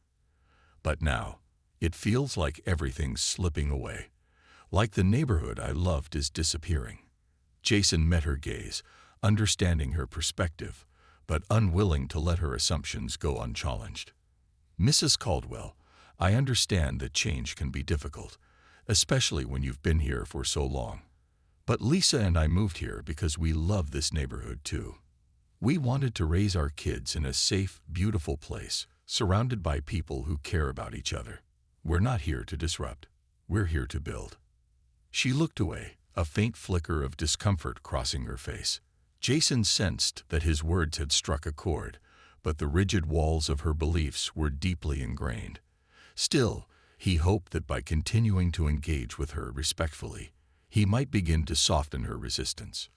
"But now, it feels like everything's slipping away. Like the neighborhood I loved is disappearing." Jason met her gaze, understanding her perspective, but unwilling to let her assumptions go unchallenged. "Mrs. Caldwell, I understand that change can be difficult, especially when you've been here for so long. But Lisa and I moved here because we love this neighborhood too. We wanted to raise our kids in a safe, beautiful place, surrounded by people who care about each other. We're not here to disrupt. We're here to build." She looked away, a faint flicker of discomfort crossing her face. Jason sensed that his words had struck a chord, but the rigid walls of her beliefs were deeply ingrained. Still, he hoped that by continuing to engage with her respectfully, he might begin to soften her resistance.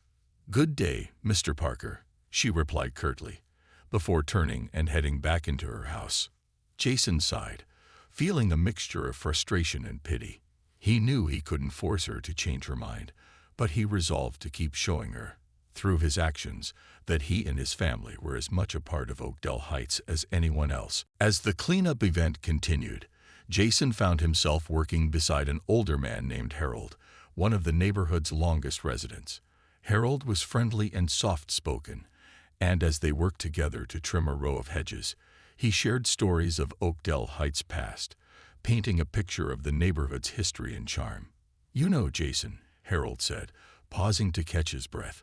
"Good day, Mr. Parker," she replied curtly, before turning and heading back into her house. Jason sighed, feeling a mixture of frustration and pity. He knew he couldn't force her to change her mind, but he resolved to keep showing her, through his actions, that he and his family were as much a part of Oakdale Heights as anyone else. As the cleanup event continued, Jason found himself working beside an older man named Harold, one of the neighborhood's longest residents. Harold was friendly and soft-spoken, and as they worked together to trim a row of hedges, he shared stories of Oakdale Heights' past, painting a picture of the neighborhood's history and charm. "You know, Jason," Harold said, pausing to catch his breath,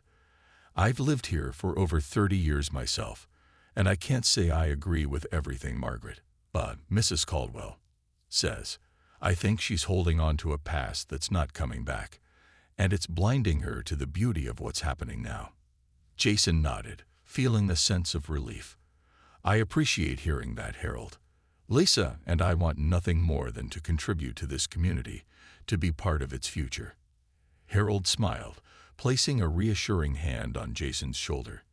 "I've lived here for over 30 years myself, and I can't say I agree with everything Margaret, but Mrs. Caldwell says. I think she's holding on to a past that's not coming back, and it's blinding her to the beauty of what's happening now." Jason nodded, feeling a sense of relief. "I appreciate hearing that, Harold. Lisa and I want nothing more than to contribute to this community, to be part of its future." Harold smiled, placing a reassuring hand on Jason's shoulder.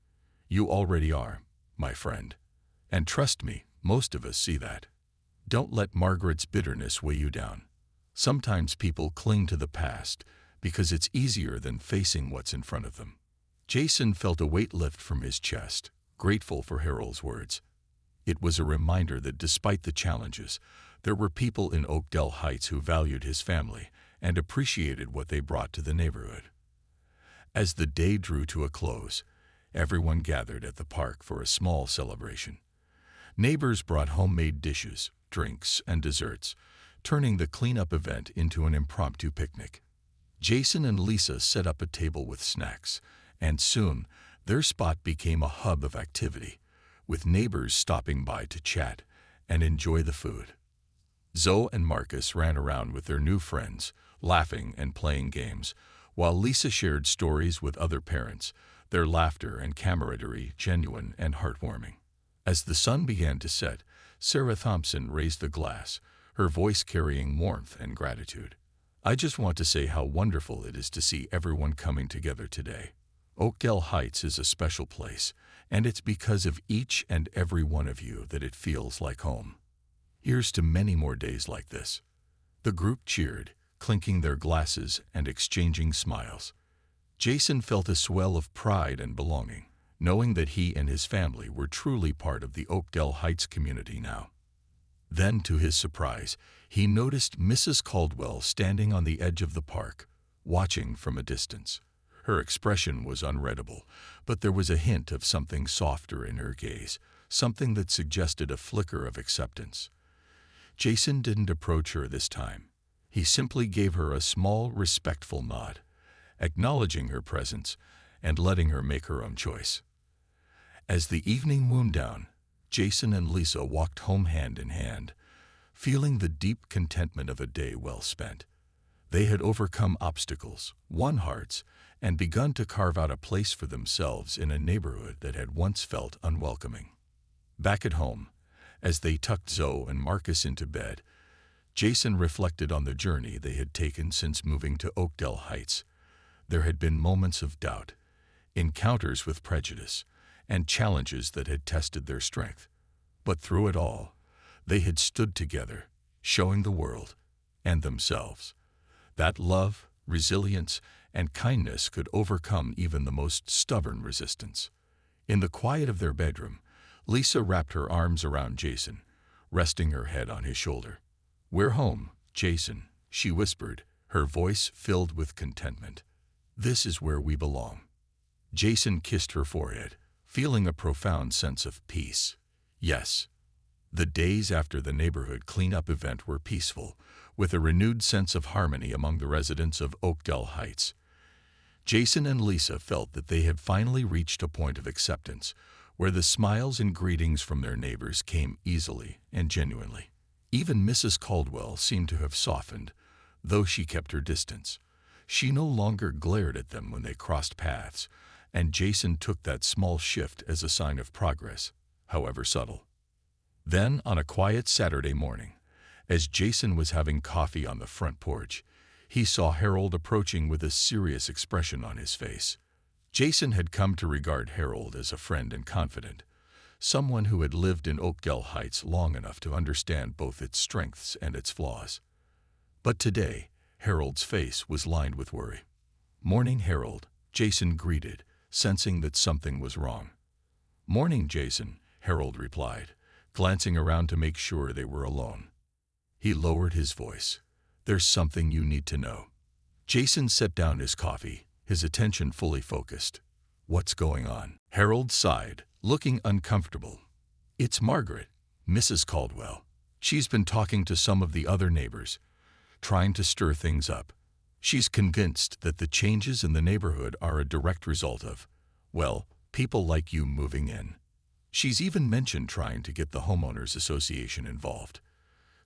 "You already are, my friend. And trust me, most of us see that. Don't let Margaret's bitterness weigh you down. Sometimes people cling to the past because it's easier than facing what's in front of them." Jason felt a weight lift from his chest, grateful for Harold's words. It was a reminder that despite the challenges, there were people in Oakdale Heights who valued his family and appreciated what they brought to the neighborhood. As the day drew to a close, everyone gathered at the park for a small celebration. Neighbors brought homemade dishes, drinks, and desserts, turning the cleanup event into an impromptu picnic. Jason and Lisa set up a table with snacks, and soon their spot became a hub of activity, with neighbors stopping by to chat and enjoy the food. Zoe and Marcus ran around with their new friends, laughing and playing games, while Lisa shared stories with other parents, their laughter and camaraderie genuine and heartwarming. As the sun began to set, Sarah Thompson raised a glass, her voice carrying warmth and gratitude. "I just want to say how wonderful it is to see everyone coming together today. Oakdale Heights is a special place, and it's because of each and every one of you that it feels like home. Here's to many more days like this." The group cheered, clinking their glasses and exchanging smiles. Jason felt a swell of pride and belonging, knowing that he and his family were truly part of the Oakdale Heights community now. Then, to his surprise, he noticed Mrs. Caldwell standing on the edge of the park, watching from a distance. Her expression was unreadable, but there was a hint of something softer in her gaze, something that suggested a flicker of acceptance. Jason didn't approach her this time. He simply gave her a small, respectful nod, acknowledging her presence and letting her make her own choice. As the evening wound down, Jason and Lisa walked home hand in hand, feeling the deep contentment of a day well spent. They had overcome obstacles, won hearts, and begun to carve out a place for themselves in a neighborhood that had once felt unwelcoming. Back at home, as they tucked Zoe and Marcus into bed, Jason reflected on the journey they had taken since moving to Oakdale Heights. There had been moments of doubt, encounters with prejudice, and challenges that had tested their strength. But through it all, they had stood together, showing the world and themselves that love, resilience, and kindness could overcome even the most stubborn resistance. In the quiet of their bedroom, Lisa wrapped her arms around Jason, resting her head on his shoulder. "We're home, Jason," she whispered, her voice filled with contentment. "This is where we belong." Jason kissed her forehead, feeling a profound sense of peace. Yes, the days after the neighborhood cleanup event were peaceful, with a renewed sense of harmony among the residents of Oakdale Heights. Jason and Lisa felt that they had finally reached a point of acceptance, where the smiles and greetings from their neighbors came easily and genuinely. Even Mrs. Caldwell seemed to have softened, though she kept her distance. She no longer glared at them when they crossed paths, and Jason took that small shift as a sign of progress, however subtle. Then, on a quiet Saturday morning, as Jason was having coffee on the front porch, he saw Harold approaching with a serious expression on his face. Jason had come to regard Harold as a friend and confidant, someone who had lived in Oakdale Heights long enough to understand both its strengths and its flaws. But today, Harold's face was lined with worry. "Morning, Harold," Jason greeted, sensing that something was wrong. "Morning, Jason," Harold replied, glancing around to make sure they were alone. He lowered his voice. "There's something you need to know." Jason set down his coffee, his attention fully focused. "What's going on?" Harold sighed, looking uncomfortable. "It's Margaret, Mrs. Caldwell. She's been talking to some of the other neighbors, trying to stir things up. She's convinced that the changes in the neighborhood are a direct result of, well, people like you moving in. She's even mentioned trying to get the homeowners association involved,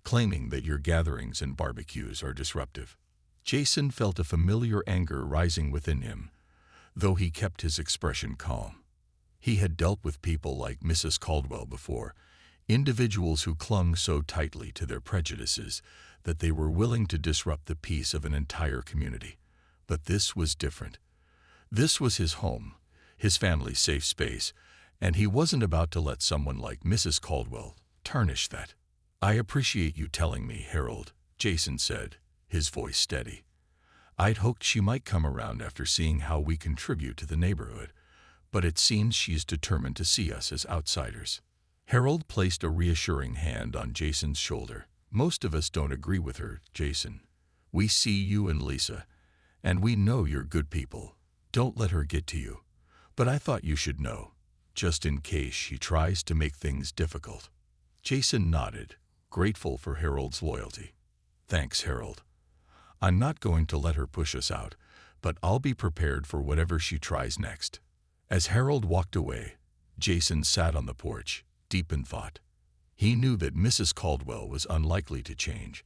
claiming that your gatherings and barbecues are disruptive." Jason felt a familiar anger rising within him, though he kept his expression calm. He had dealt with people like Mrs. Caldwell before, individuals who clung so tightly to their prejudices that they were willing to disrupt the peace of an entire community. But this was different. This was his home, his family's safe space, and he wasn't about to let someone like Mrs. Caldwell tarnish that. "I appreciate you telling me, Harold," Jason said, his voice steady. "I'd hoped she might come around after seeing how we contribute to the neighborhood, but it seems she's determined to see us as outsiders." Harold placed a reassuring hand on Jason's shoulder. "Most of us don't agree with her, Jason. We see you and Lisa, and we know you're good people. Don't let her get to you. But I thought you should know, just in case she tries to make things difficult." Jason nodded, grateful for Harold's loyalty. "Thanks, Harold. I'm not going to let her push us out, but I'll be prepared for whatever she tries next." As Harold walked away, Jason sat on the porch, deep in thought. He knew that Mrs. Caldwell was unlikely to change,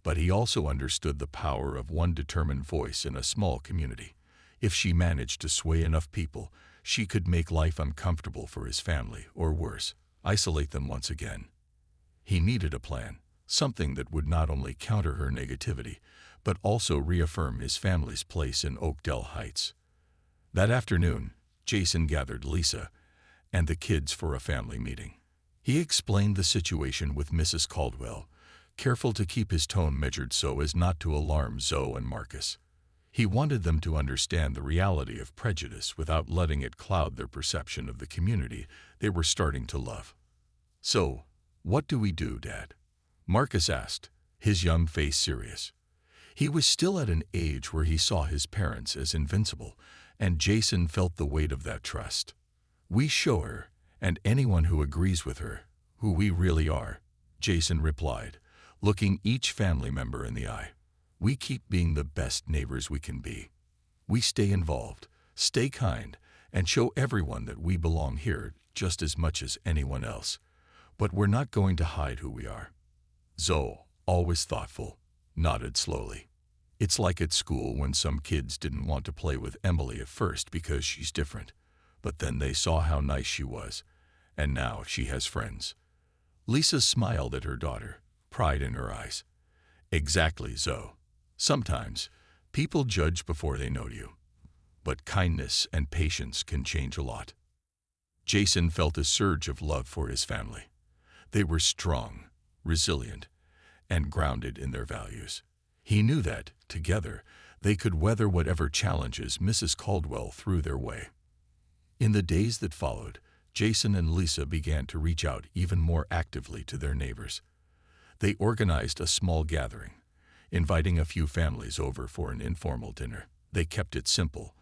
but he also understood the power of one determined voice in a small community. If she managed to sway enough people, she could make life uncomfortable for his family, or worse, isolate them once again. He needed a plan, something that would not only counter her negativity, but also reaffirm his family's place in Oakdale Heights. That afternoon, Jason gathered Lisa and the kids for a family meeting. He explained the situation with Mrs. Caldwell, careful to keep his tone measured so as not to alarm Zoe and Marcus. He wanted them to understand the reality of prejudice without letting it cloud their perception of the community they were starting to love. "So, what do we do, Dad?" Marcus asked, his young face serious. He was still at an age where he saw his parents as invincible, and Jason felt the weight of that trust. "We show her, and anyone who agrees with her, who we really are," Jason replied, looking each family member in the eye. "We keep being the best neighbors we can be. We stay involved, stay kind, and show everyone that we belong here just as much as anyone else. But we're not going to hide who we are." Zoe, always thoughtful, nodded slowly. "It's like at school when some kids didn't want to play with Emily at first because she's different, but then they saw how nice she was, and now she has friends." Lisa smiled at her daughter, pride in her eyes. "Exactly, Zoe. Sometimes people judge before they know you, but kindness and patience can change a lot." Jason felt a surge of love for his family. They were strong, resilient, and grounded in their values. He knew that, together, they could weather whatever challenges Mrs. Caldwell threw their way. In the days that followed, Jason and Lisa began to reach out even more actively to their neighbors. They organized a small gathering, inviting a few families over for an informal dinner. They kept it simple: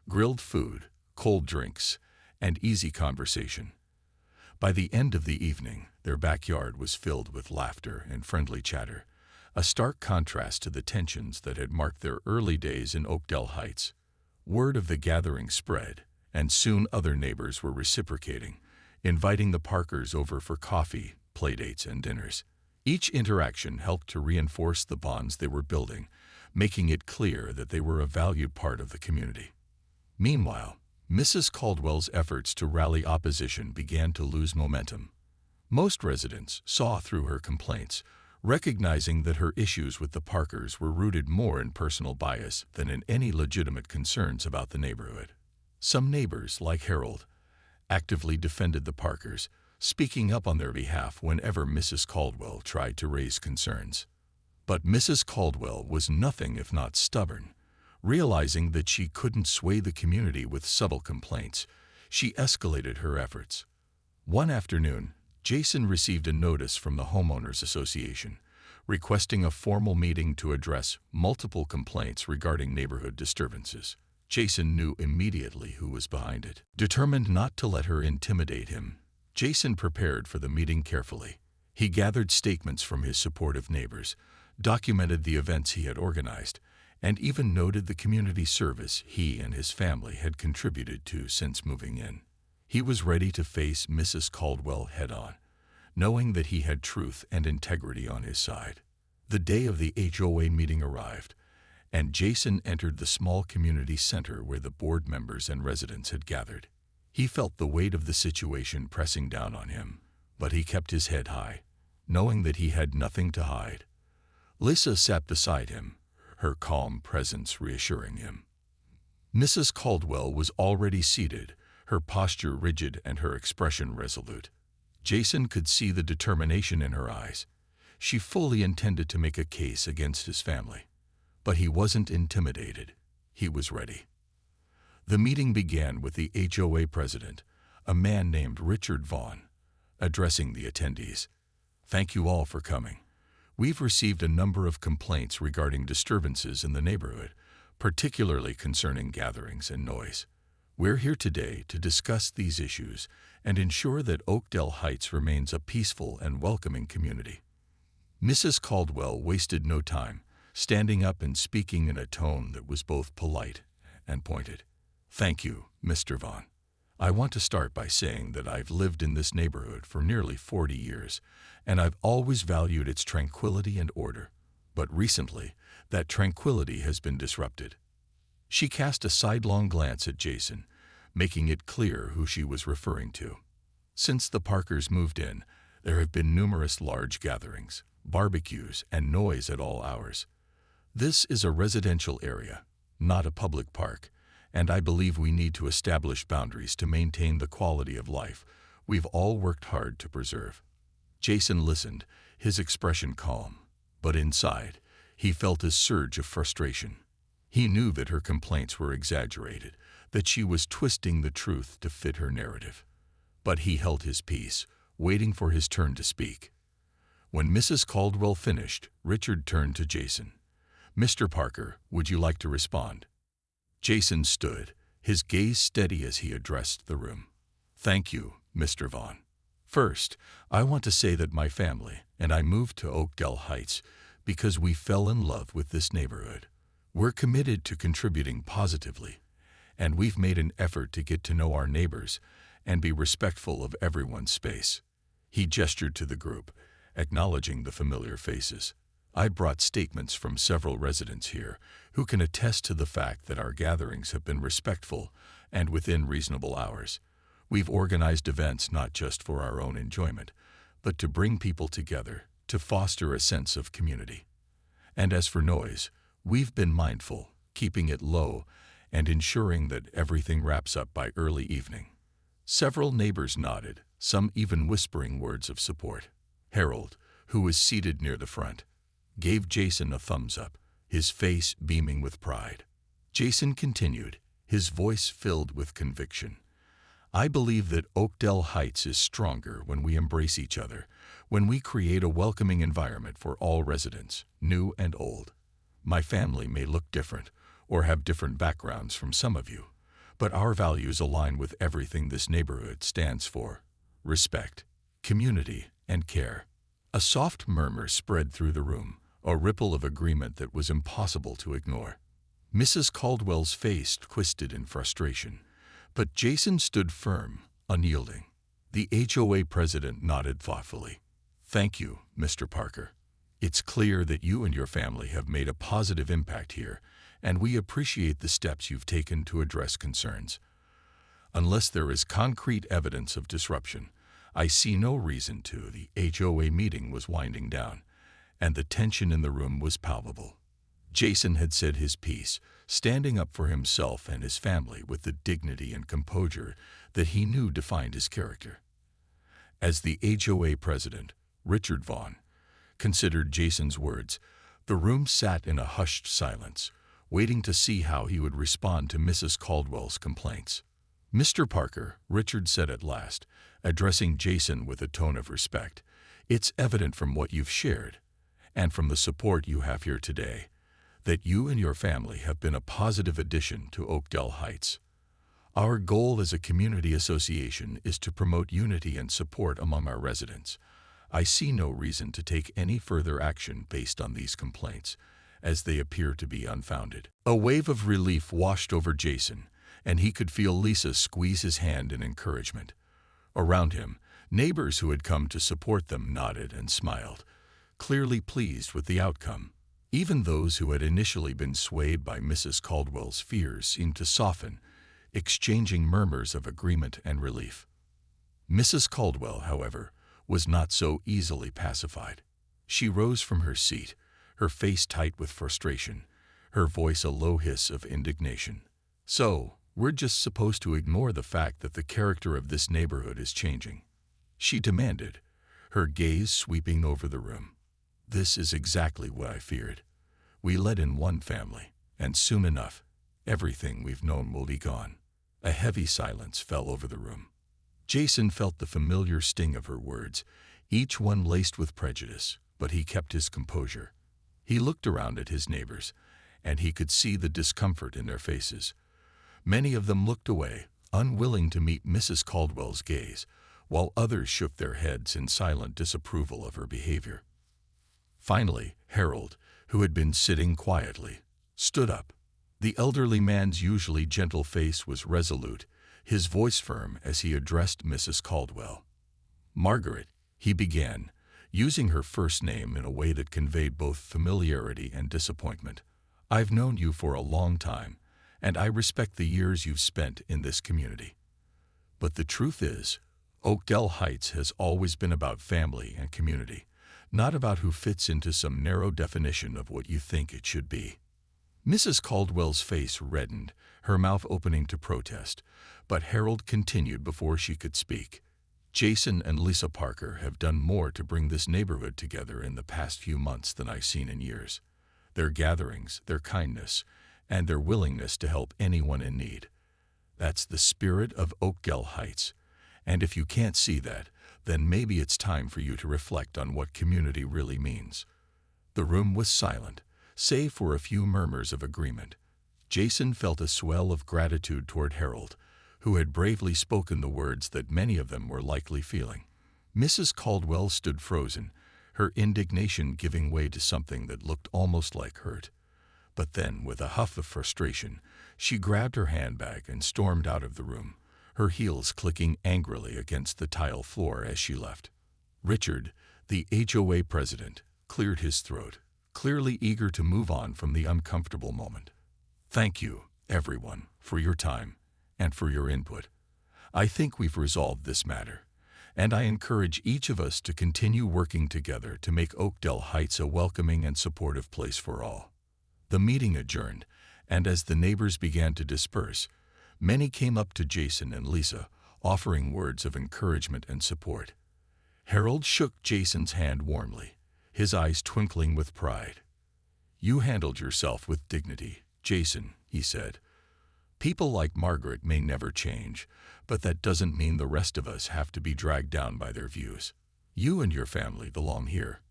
grilled food, cold drinks, and easy conversation. By the end of the evening, their backyard was filled with laughter and friendly chatter, a stark contrast to the tensions that had marked their early days in Oakdale Heights. Word of the gathering spread, and soon other neighbors were reciprocating, inviting the Parkers over for coffee, playdates, and dinners. Each interaction helped to reinforce the bonds they were building, making it clear that they were a valued part of the community. Meanwhile, Mrs. Caldwell's efforts to rally opposition began to lose momentum. Most residents saw through her complaints, recognizing that her issues with the Parkers were rooted more in personal bias than in any legitimate concerns about the neighborhood. Some neighbors, like Harold, actively defended the Parkers, speaking up on their behalf whenever Mrs. Caldwell tried to raise concerns. But Mrs. Caldwell was nothing if not stubborn. Realizing that she couldn't sway the community with subtle complaints, she escalated her efforts. One afternoon, Jason received a notice from the Homeowners Association, requesting a formal meeting to address multiple complaints regarding neighborhood disturbances. Jason knew immediately who was behind it. Determined not to let her intimidate him, Jason prepared for the meeting carefully. He gathered statements from his supportive neighbors, documented the events he had organized, and even noted the community service he and his family had contributed to since moving in. He was ready to face Mrs. Caldwell head-on, knowing that he had truth and integrity on his side. The day of the HOA meeting arrived, and Jason entered the small community center where the board members and residents had gathered. He felt the weight of the situation pressing down on him, but he kept his head high, knowing that he had nothing to hide. Lisa sat beside him, her calm presence reassuring him. Mrs. Caldwell was already seated, her posture rigid and her expression resolute. Jason could see the determination in her eyes. She fully intended to make a case against his family. But he wasn't intimidated. He was ready. The meeting began with the HOA president, a man named Richard Vaughn, addressing the attendees. "Thank you all for coming. We've received a number of complaints regarding disturbances in the neighborhood, particularly concerning gatherings and noise. We're here today to discuss these issues and ensure that Oakdale Heights remains a peaceful and welcoming community." Mrs. Caldwell wasted no time, standing up and speaking in a tone that was both polite and pointed. "Thank you, Mr. Vaughn. I want to start by saying that I've lived in this neighborhood for nearly 40 years, and I've always valued its tranquility and order. But recently, that tranquility has been disrupted." She cast a sidelong glance at Jason, making it clear who she was referring to. Since the Parkers moved in, there have been numerous large gatherings, barbecues, and noise at all hours. This is a residential area, not a public park, and I believe we need to establish boundaries to maintain the quality of life we've all worked hard to preserve. Jason listened, his expression calm, but inside, he felt a surge of frustration. He knew that her complaints were exaggerated, that she was twisting the truth to fit her narrative. But he held his peace, waiting for his turn to speak. When Mrs. Caldwell finished, Richard turned to Jason. "Mr. Parker, would you like to respond?" Jason stood, his gaze steady as he addressed the room. "Thank you, Mr. Vaughn. First, I want to say that my family and I moved to Oakdale Heights because we fell in love with this neighborhood. We're committed to contributing positively, and we've made an effort to get to know our neighbors and be respectful of everyone's space." He gestured to the group, acknowledging the familiar faces. "I brought statements from several residents here who can attest to the fact that our gatherings have been respectful and within reasonable hours. We've organized events not just for our own enjoyment, but to bring people together, to foster a sense of community. And as for noise, we've been mindful, keeping it low and ensuring that everything wraps up by early evening." Several neighbors nodded, some even whispering words of support. Harold, who was seated near the front, gave Jason a thumbs up, his face beaming with pride. Jason continued, his voice filled with conviction. "I believe that Oakdale Heights is stronger when we embrace each other, when we create a welcoming environment for all residents, new and old. My family may look different or have different backgrounds from some of you, but our values align with everything this neighborhood stands for: respect, community, and care." A soft murmur spread through the room, a ripple of agreement that was impossible to ignore. Mrs. Caldwell's face twisted in frustration, but Jason stood firm, unyielding. The HOA president nodded thoughtfully. "Thank you, Mr. Parker. It's clear that you and your family have made a positive impact here, and we appreciate the steps you've taken to address concerns. Unless there is concrete evidence of disruption, I see no reason to." The HOA meeting was winding down, and the tension in the room was palpable. Jason had said his piece, standing up for himself and his family with the dignity and composure that he knew defined his character. As the HOA president, Richard Vaughn, considered Jason's words, the room sat in a hushed silence, waiting to see how he would respond to Mrs. Caldwell's complaints. "Mr. Parker," Richard said at last, addressing Jason with a tone of respect, "it's evident from what you've shared, and from the support you have here today, that you and your family have been a positive addition to Oakdale Heights. Our goal as a community association is to promote unity and support among our residents. I see no reason to take any further action based on these complaints, as they appear to be unfounded." A wave of relief washed over Jason, and he could feel Lisa squeeze his hand in encouragement. Around him, neighbors who had come to support them nodded and smiled, clearly pleased with the outcome. Even those who had initially been swayed by Mrs. Caldwell's fears seemed to soften, exchanging murmurs of agreement and relief. Mrs. Caldwell, however, was not so easily pacified. She rose from her seat, her face tight with frustration, her voice a low hiss of indignation. "So, we're just supposed to ignore the fact that the character of this neighborhood is changing?" she demanded, her gaze sweeping over the room. "This is exactly what I feared. We let in one family, and soon enough, everything we've known will be gone." A heavy silence fell over the room. Jason felt the familiar sting of her words, each one laced with prejudice, but he kept his composure. He looked around at his neighbors, and he could see the discomfort in their faces. Many of them looked away, unwilling to meet Mrs. Caldwell's gaze, while others shook their heads in silent disapproval of her behavior. Finally, Harold, who had been sitting quietly, stood up. The elderly man's usually gentle face was resolute, his voice firm as he addressed Mrs. Caldwell. "Margaret," he began, using her first name in a way that conveyed both familiarity and disappointment, "I've known you for a long time, and I respect the years you've spent in this community. But the truth is, Oakdale Heights has always been about family and community, not about who fits into some narrow definition of what you think it should be." Mrs. Caldwell's face reddened, her mouth opening to protest, but Harold continued before she could speak. "Jason and Lisa Parker have done more to bring this neighborhood together in the past few months than I've seen in years. Their gatherings, their kindness, and their willingness to help anyone in need. That's the spirit of Oakdale Heights, and if you can't see that, then maybe it's time for you to reflect on what community really means." The room was silent, save for a few murmurs of agreement. Jason felt a swell of gratitude toward Harold, who had bravely spoken the words that many of them were likely feeling. Mrs. Caldwell stood frozen, her indignation giving way to something that looked almost like hurt. But then, with a huff of frustration, she grabbed her handbag and stormed out of the room, her heels clicking angrily against the tile floor as she left. Richard, the HOA president, cleared his throat, clearly eager to move on from the uncomfortable moment. Thank you, everyone, for your time and for your input. I think we've resolved this matter, and I encourage each of us to continue working together to make Oakdale Heights a welcoming and supportive place for all. The meeting adjourned, and as the neighbors began to disperse, many came up to Jason and Lisa, offering words of encouragement and support. Harold shook Jason's hand warmly, his eyes twinkling with pride. "You handled yourself with dignity, Jason," he said. "People like Margaret may never change, but that doesn't mean the rest of us have to be dragged down by their views. You and your family belong here,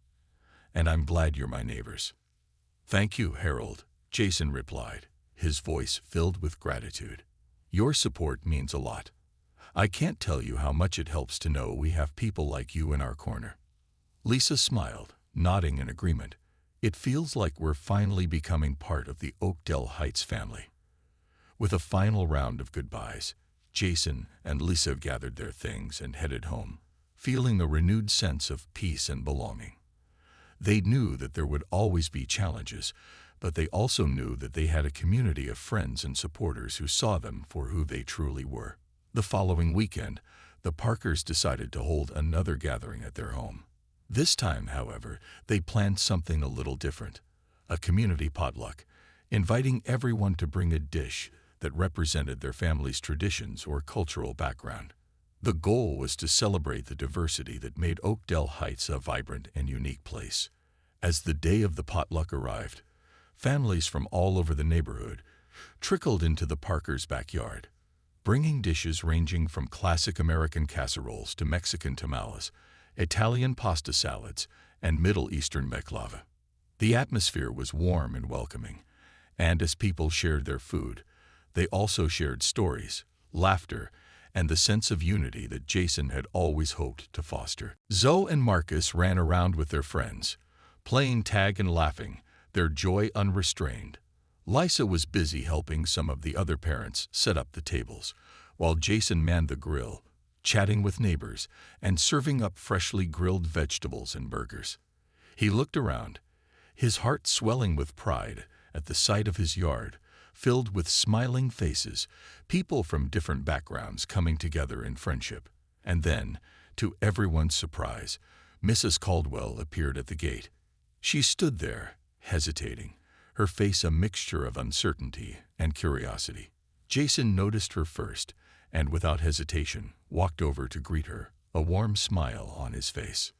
and I'm glad you're my neighbors." "Thank you, Harold," Jason replied, his voice filled with gratitude. "Your support means a lot. I can't tell you how much it helps to know we have people like you in our corner." Lisa smiled, nodding in agreement. "It feels like we're finally becoming part of the Oakdale Heights family." With a final round of goodbyes, Jason and Lisa gathered their things and headed home, feeling a renewed sense of peace and belonging. They knew that there would always be challenges, but they also knew that they had a community of friends and supporters who saw them for who they truly were. The following weekend, the Parkers decided to hold another gathering at their home. This time, however, they planned something a little different, a community potluck, inviting everyone to bring a dish that represented their family's traditions or cultural background. The goal was to celebrate the diversity that made Oakdale Heights a vibrant and unique place. As the day of the potluck arrived, families from all over the neighborhood trickled into the Parkers' backyard, bringing dishes ranging from classic American casseroles to Mexican tamales, Italian pasta salads, and Middle Eastern baklava. The atmosphere was warm and welcoming, and as people shared their food, they also shared stories, laughter, and the sense of unity that Jason had always hoped to foster. Zoe and Marcus ran around with their friends, playing tag and laughing, their joy unrestrained. Lisa was busy helping some of the other parents set up the tables, while Jason manned the grill, chatting with neighbors and serving up freshly grilled vegetables and burgers. He looked around, his heart swelling with pride at the sight of his yard, filled with smiling faces, people from different backgrounds coming together in friendship. And then, to everyone's surprise, Mrs. Caldwell appeared at the gate. She stood there, hesitating, her face a mixture of uncertainty and curiosity. Jason noticed her first, and without hesitation, walked over to greet her, a warm smile on his face.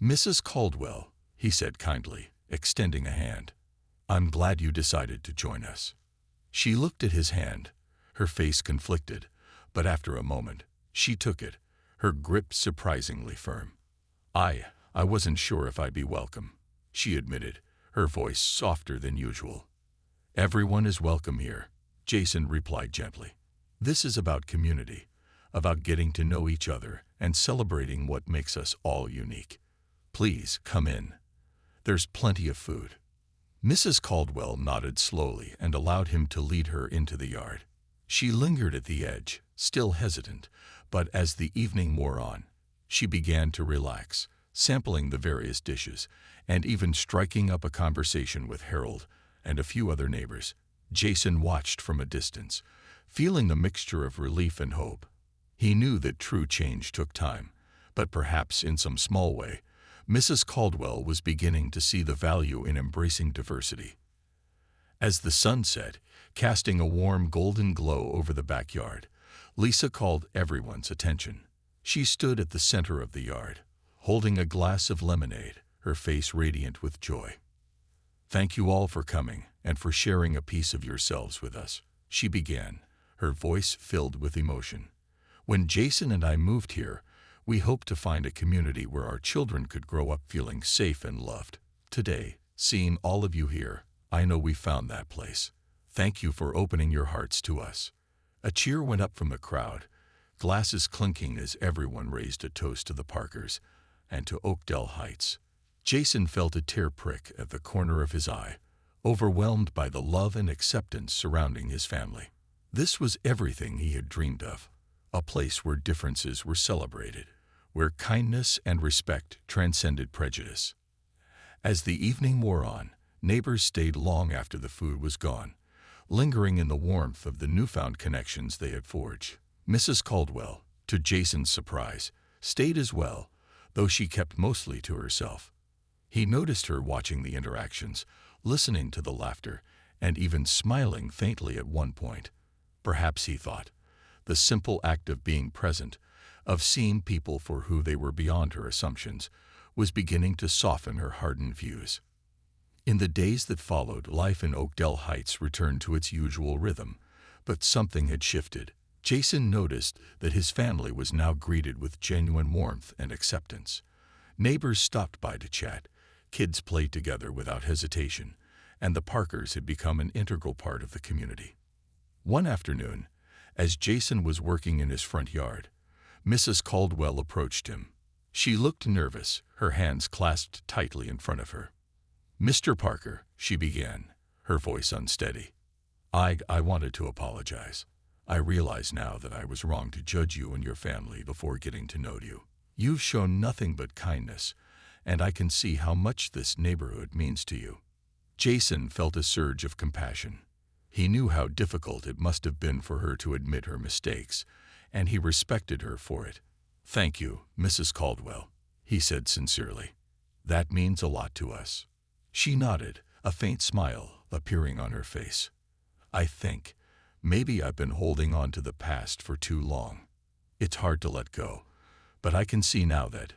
"Mrs. Caldwell," he said kindly, extending a hand. "I'm glad you decided to join us." She looked at his hand, her face conflicted, but after a moment, she took it, her grip surprisingly firm. I wasn't sure if I'd be welcome," she admitted, her voice softer than usual. "Everyone is welcome here," Jason replied gently. "This is about community, about getting to know each other and celebrating what makes us all unique. Please come in. There's plenty of food." Mrs. Caldwell nodded slowly and allowed him to lead her into the yard. She lingered at the edge, still hesitant, but as the evening wore on, she began to relax, sampling the various dishes, and even striking up a conversation with Harold and a few other neighbors. Jason watched from a distance, feeling a mixture of relief and hope. He knew that true change took time, but perhaps in some small way, Mrs. Caldwell was beginning to see the value in embracing diversity. As the sun set, casting a warm golden glow over the backyard, Lisa called everyone's attention. She stood at the center of the yard, holding a glass of lemonade, her face radiant with joy. "Thank you all for coming and for sharing a piece of yourselves with us," she began, her voice filled with emotion. "When Jason and I moved here, we hoped to find a community where our children could grow up feeling safe and loved. Today, seeing all of you here, I know we found that place. Thank you for opening your hearts to us." A cheer went up from the crowd, glasses clinking as everyone raised a toast to the Parkers and to Oakdale Heights. Jason felt a tear prick at the corner of his eye. overwhelmed by the love and acceptance surrounding his family. This was everything he had dreamed of, a place where differences were celebrated, where kindness and respect transcended prejudice. As the evening wore on, neighbors stayed long after the food was gone, lingering in the warmth of the newfound connections they had forged. Mrs. Caldwell, to Jason's surprise, stayed as well, though she kept mostly to herself. He noticed her watching the interactions, listening to the laughter, and even smiling faintly at one point. Perhaps, he thought, the simple act of being present, of seeing people for who they were beyond her assumptions, was beginning to soften her hardened views. In the days that followed, life in Oakdale Heights returned to its usual rhythm, but something had shifted. Jason noticed that his family was now greeted with genuine warmth and acceptance. Neighbors stopped by to chat, kids played together without hesitation, and the Parkers had become an integral part of the community. One afternoon, as Jason was working in his front yard, Mrs. Caldwell approached him. She looked nervous, her hands clasped tightly in front of her. "Mr. Parker," she began, her voice unsteady, I wanted to apologize. I realize now that I was wrong to judge you and your family before getting to know you. You've shown nothing but kindness, and I can see how much this neighborhood means to you." Jason felt a surge of compassion. He knew how difficult it must have been for her to admit her mistakes, and he respected her for it. "Thank you, Mrs. Caldwell," he said sincerely. "That means a lot to us." She nodded, a faint smile appearing on her face. "I think maybe I've been holding on to the past for too long. It's hard to let go, but I can see now that